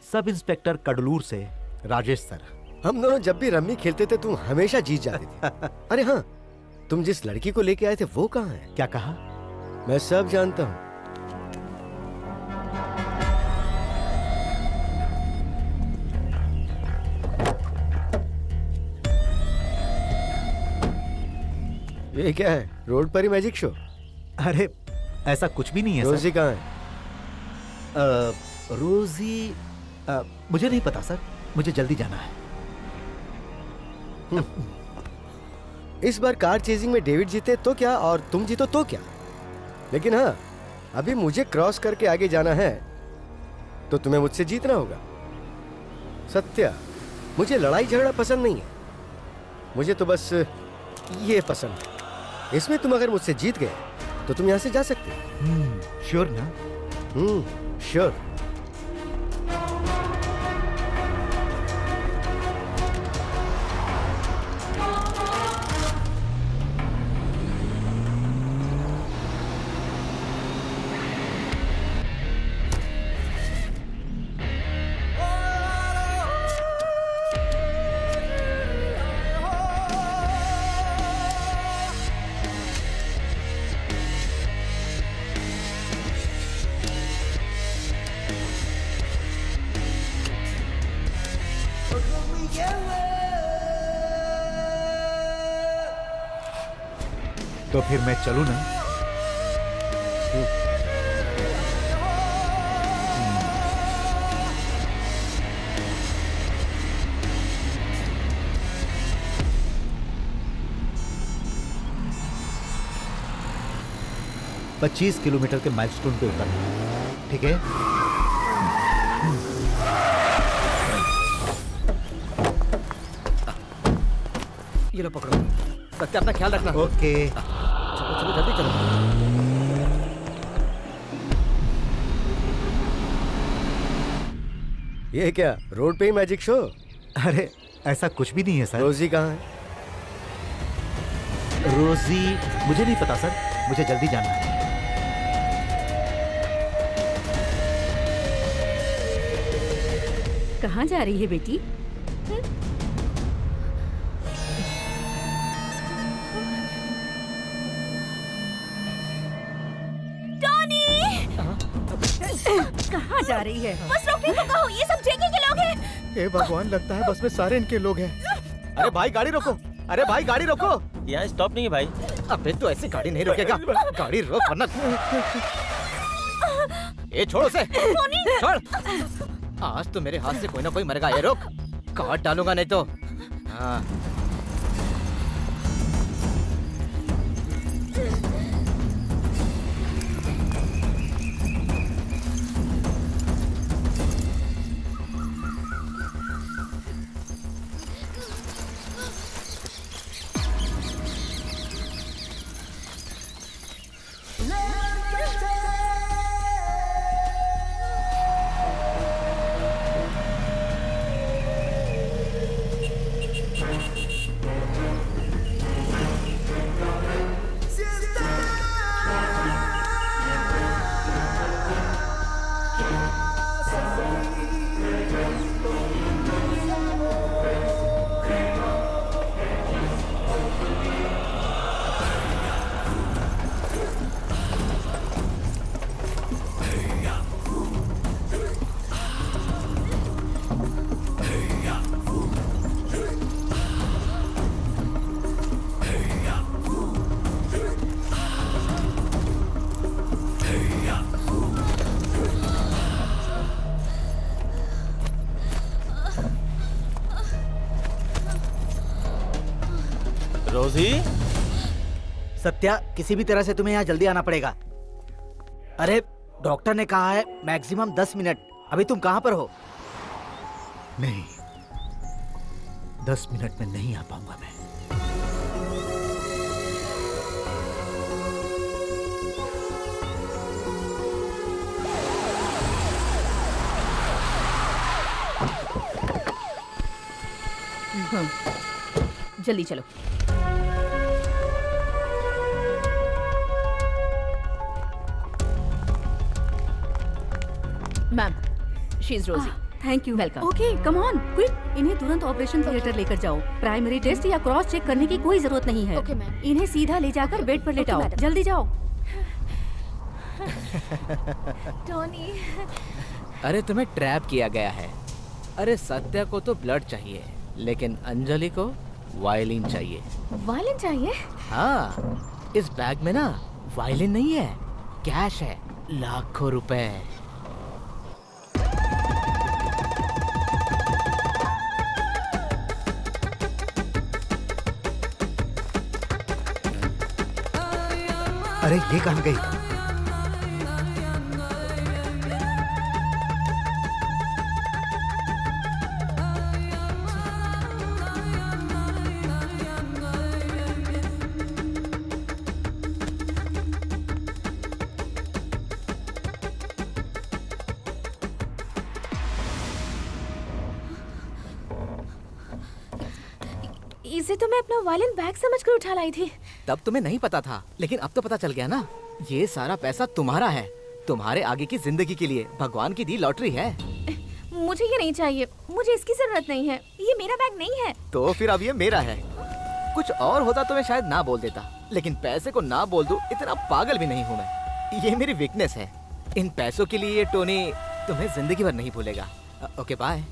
सब इंस्पेक्टर कडलूर से राजेश सर। हम दोनों जब भी रम्मी खेलते थे तुम हमेशा जीत जाते थे। अरे हाँ, तुम जिस लड़की को लेके आए थे वो कहाँ है? क्या कहा? मैं सब जानता हूँ। ये क्या है, रोड पर ही मैजिक शो? अरे ऐसा कुछ भी नहीं है। रोजी कहाँ है? रोजी मुझे नहीं पता सर, मुझे जल्दी जाना है। इस बार कार चेजिंग में डेविड जीते तो क्या और तुम जीतो तो क्या, लेकिन हाँ अभी मुझे क्रॉस करके आगे जाना है तो तुम्हें मुझसे जीतना होगा। सत्या, मुझे लड़ाई झगड़ा पसंद नहीं है, मुझे तो बस ये पसंद है। इसमें तुम अगर मुझसे जीत गए तो तुम यहाँ से जा सकते हो। श्योर ना? श्योर। तो फिर मैं चलूं ना? $25 किलोमीटर के माइलस्टोन पे उतरना, ठीक है? ये लो पकड़ो। सत्या अपना ख्याल रखना। ओके। चलो चलो जल्दी चलो। ये क्या रोड पे ही मैजिक शो? अरे ऐसा कुछ भी नहीं है सर। रोजी कहाँ है? रोजी मुझे नहीं पता सर, मुझे जल्दी जाना है। कहाँ जा रही है बेटी? कहाँ जा रही है? बस रोकने को कहो, ये सब जेके के लोग हैं। हे भगवान, लगता है बस में सारे इनके लोग हैं। अरे भाई गाड़ी रोको, अरे भाई गाड़ी रोको। यहाँ स्टॉप नहीं है भाई। अबे तो ऐसे गाड़ी नहीं रोकेगा, गाड़ी रोक वरना। ये छोड़ उसे, छोड़। आज तो मेरे हाथ से कोई ना कोई मरेगा। ये रोक, काट डालूंगा नहीं तो। हाँ। रोजी, सत्या, किसी भी तरह से तुम्हें यहाँ जल्दी आना पड़ेगा। अरे डॉक्टर ने कहा है मैक्सिमम 10 मिनट। अभी तुम कहाँ पर हो? नहीं, 10 मिनट में नहीं आ पाऊंगा मैं। जल्दी चलो। मैम, शी इज रोजी। Thank you. Welcome. Okay, come on, quick. इन्हें तुरंत ऑपरेशन थिएटर लेकर जाओ। प्राइमरी टेस्ट या क्रॉस चेक करने की कोई जरूरत नहीं है। Okay ma'am. इन्हें सीधा ले जाकर बेड पर लेटाओ। मैडम। जल्दी जाओ। टोनी, अरे तुम्हें ट्रैप किया गया है। अरे सत्या को तो ब्लड चाहिए, लेकिन अंजलि को वायलिन चाहिए। वायलिन चाहिए? हाँ, इस बैग में ना वायलिन नहीं है, कैश है, लाखों रुपए। अरे ये कहाँ गई? इसे तो मैं अपना वायलिन बैग समझकर उठा लाई थी। तब तुम्हें नहीं पता था, लेकिन अब तो पता चल गया ना। ये सारा पैसा तुम्हारा है, तुम्हारे आगे की जिंदगी के लिए भगवान की दी लॉटरी है। मुझे ये नहीं चाहिए, मुझे इसकी जरूरत नहीं है। ये मेरा बैग नहीं है। तो फिर अब ये मेरा है। कुछ और होता तो मैं शायद ना बोल देता, लेकिन पैसे को ना बोल दूं इतना पागल भी नहीं हूँ मैं। ये मेरी वीकनेस है। इन पैसों के लिए टोनी तुम्हें जिंदगी भर नहीं भूलेगा। Okay bye.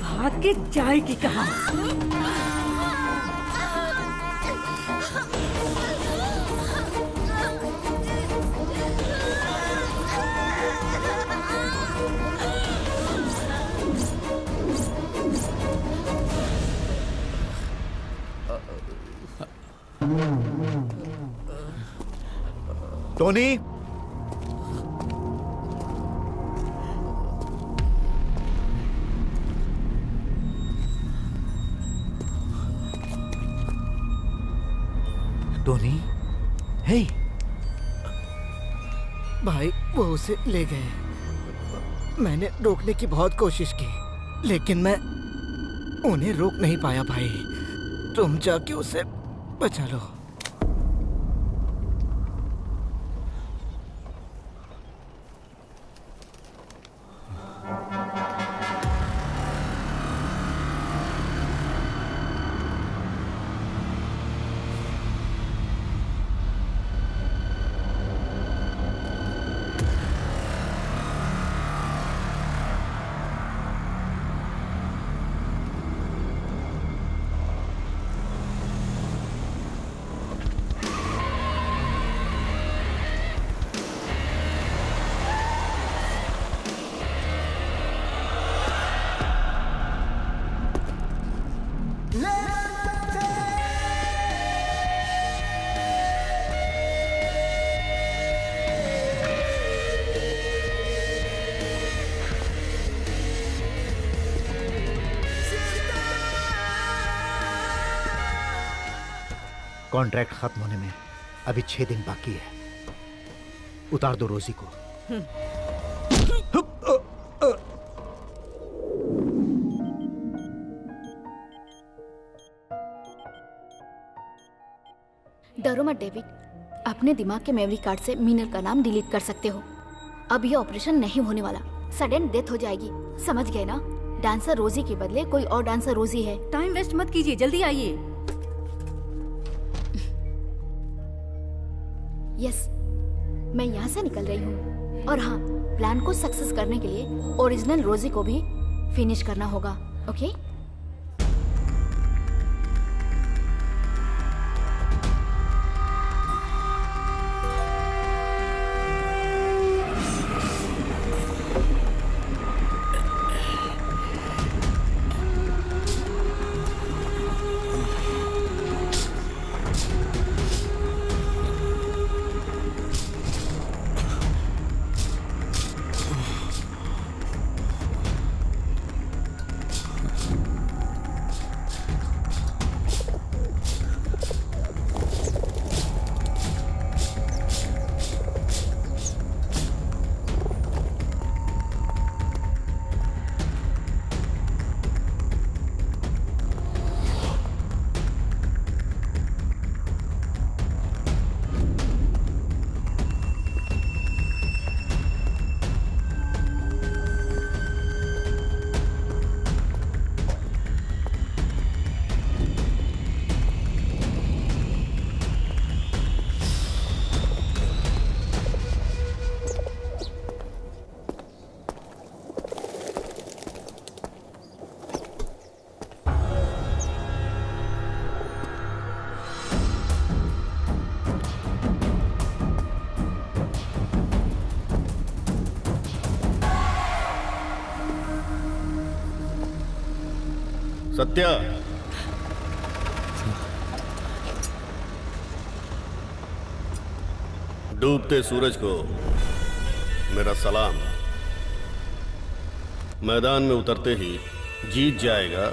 भाग के जाएगी कहाँ? टोनी, टोनी, हे, भाई वो उसे ले गए। मैंने रोकने की बहुत कोशिश की, लेकिन मैं उन्हें रोक नहीं पाया भाई। तुम जाके उसे बचा लो। कॉन्ट्रैक्ट खत्म होने में अभी 6 दिन बाकी है। उतार दो रोजी को। डरो मत डेविड, अपने दिमाग के मेमोरी कार्ड से मीनल का नाम डिलीट कर सकते हो। अब ये ऑपरेशन नहीं होने वाला, सडन डेथ हो जाएगी, समझ गए ना? डांसर रोजी के बदले कोई और डांसर रोजी है। टाइम वेस्ट मत कीजिए, जल्दी आइए। यस, मैं यहाँ से निकल रही हूँ। और हाँ, प्लान को सक्सेस करने के लिए ओरिजिनल रोजी को भी फिनिश करना होगा, ओके? सत्या, डूबते सूरज को मेरा सलाम। मैदान में उतरते ही जीत जाएगा,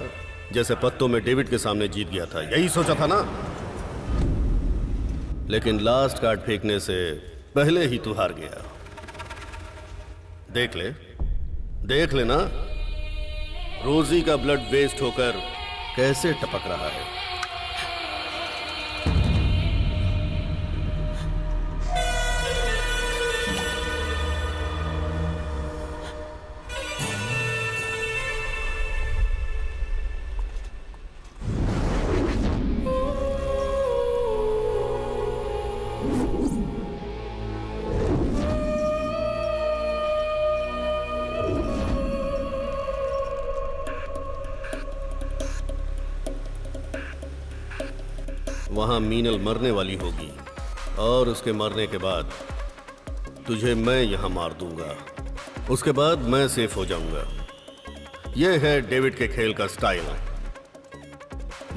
जैसे पत्तों में डेविड के सामने जीत गया था। यही सोचा था ना? लेकिन लास्ट कार्ड फेंकने से पहले ही तू हार गया। देख लेना रोजी का ब्लड वेस्ट होकर कैसे टपक रहा है। वहां मीनल मरने वाली होगी और उसके मरने के बाद तुझे मैं यहां मार दूंगा। उसके बाद मैं सेफ हो जाऊंगा। यह है डेविड के खेल का स्टाइल।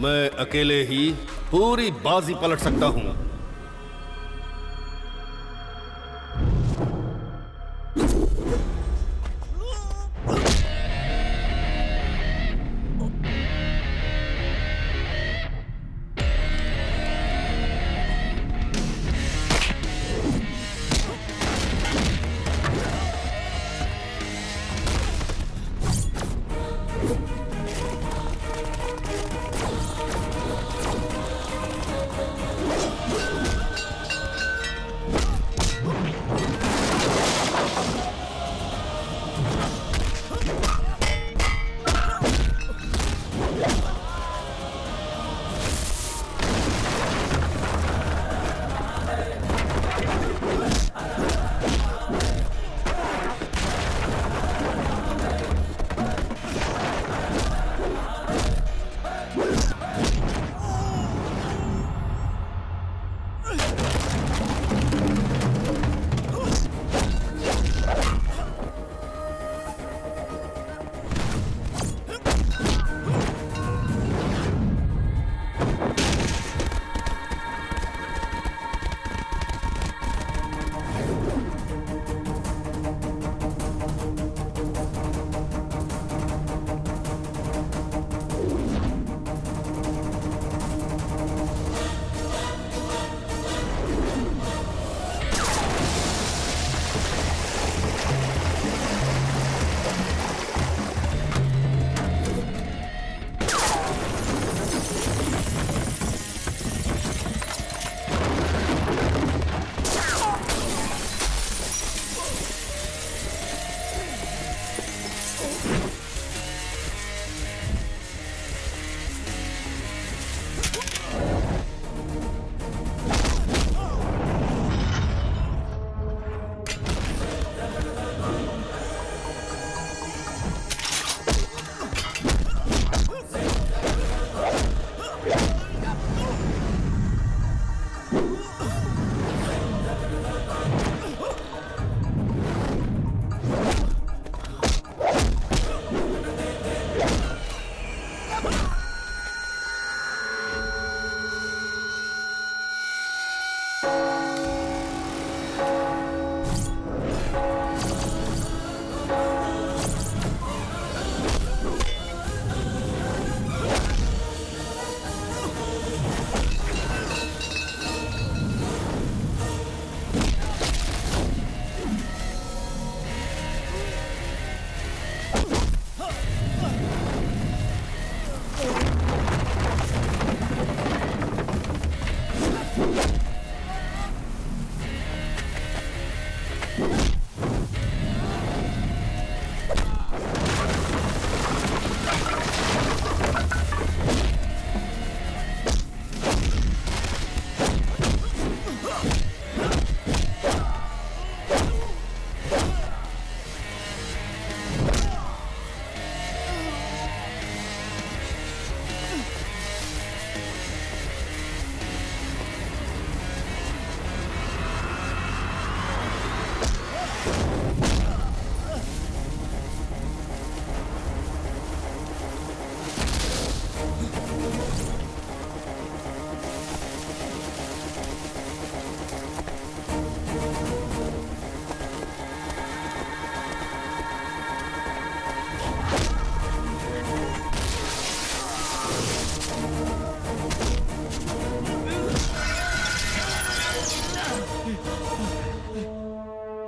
मैं अकेले ही पूरी बाजी पलट सकता हूं।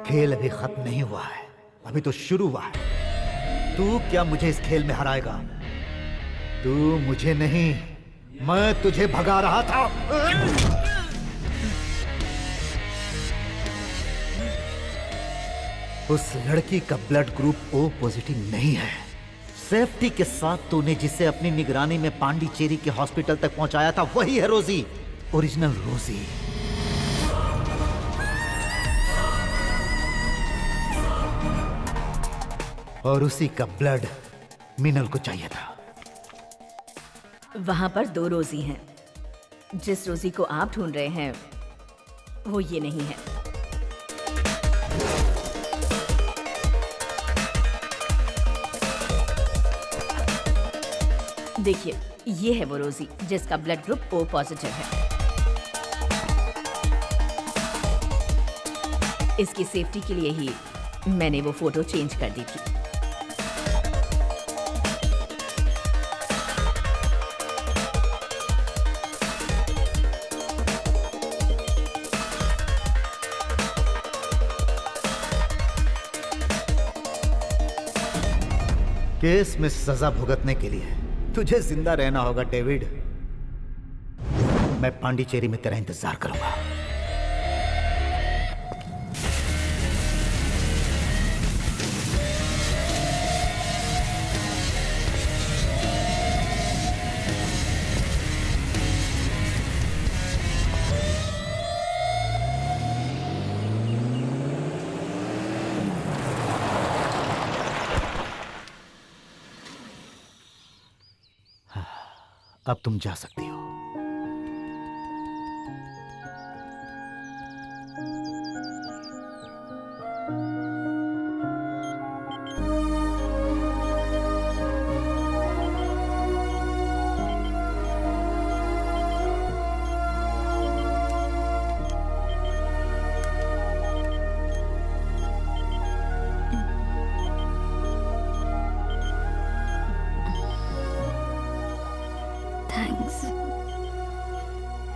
खेल अभी खत्म नहीं हुआ है, अभी तो शुरू हुआ है। तू क्या मुझे इस खेल में हराएगा? तू मुझे नहीं, मैं तुझे भगा रहा था। उस लड़की का ब्लड ग्रुप ओ पॉजिटिव नहीं है। सेफ्टी के साथ तूने जिसे अपनी निगरानी में पांडिचेरी के हॉस्पिटल तक पहुंचाया था वही है रोजी, ओरिजिनल रोजी। और उसी का ब्लड मीनल को चाहिए था। वहां पर 2 रोजी हैं, जिस रोजी को आप ढूंढ रहे हैं वो ये नहीं है। देखिए, ये है वो रोजी जिसका ब्लड ग्रुप O पॉजिटिव है। इसकी सेफ्टी के लिए ही मैंने वो फोटो चेंज कर दी थी। केस में सजा भुगतने के लिए तुझे जिंदा रहना होगा डेविड। मैं पांडिचेरी में तेरा इंतजार करूंगा। अब तुम जा सकती हो।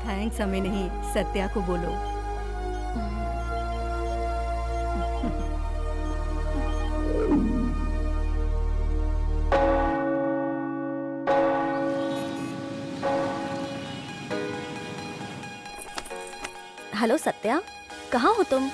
थैंक्स हमें नहीं, सत्या को बोलो। हेलो सत्या, कहाँ हो तुम?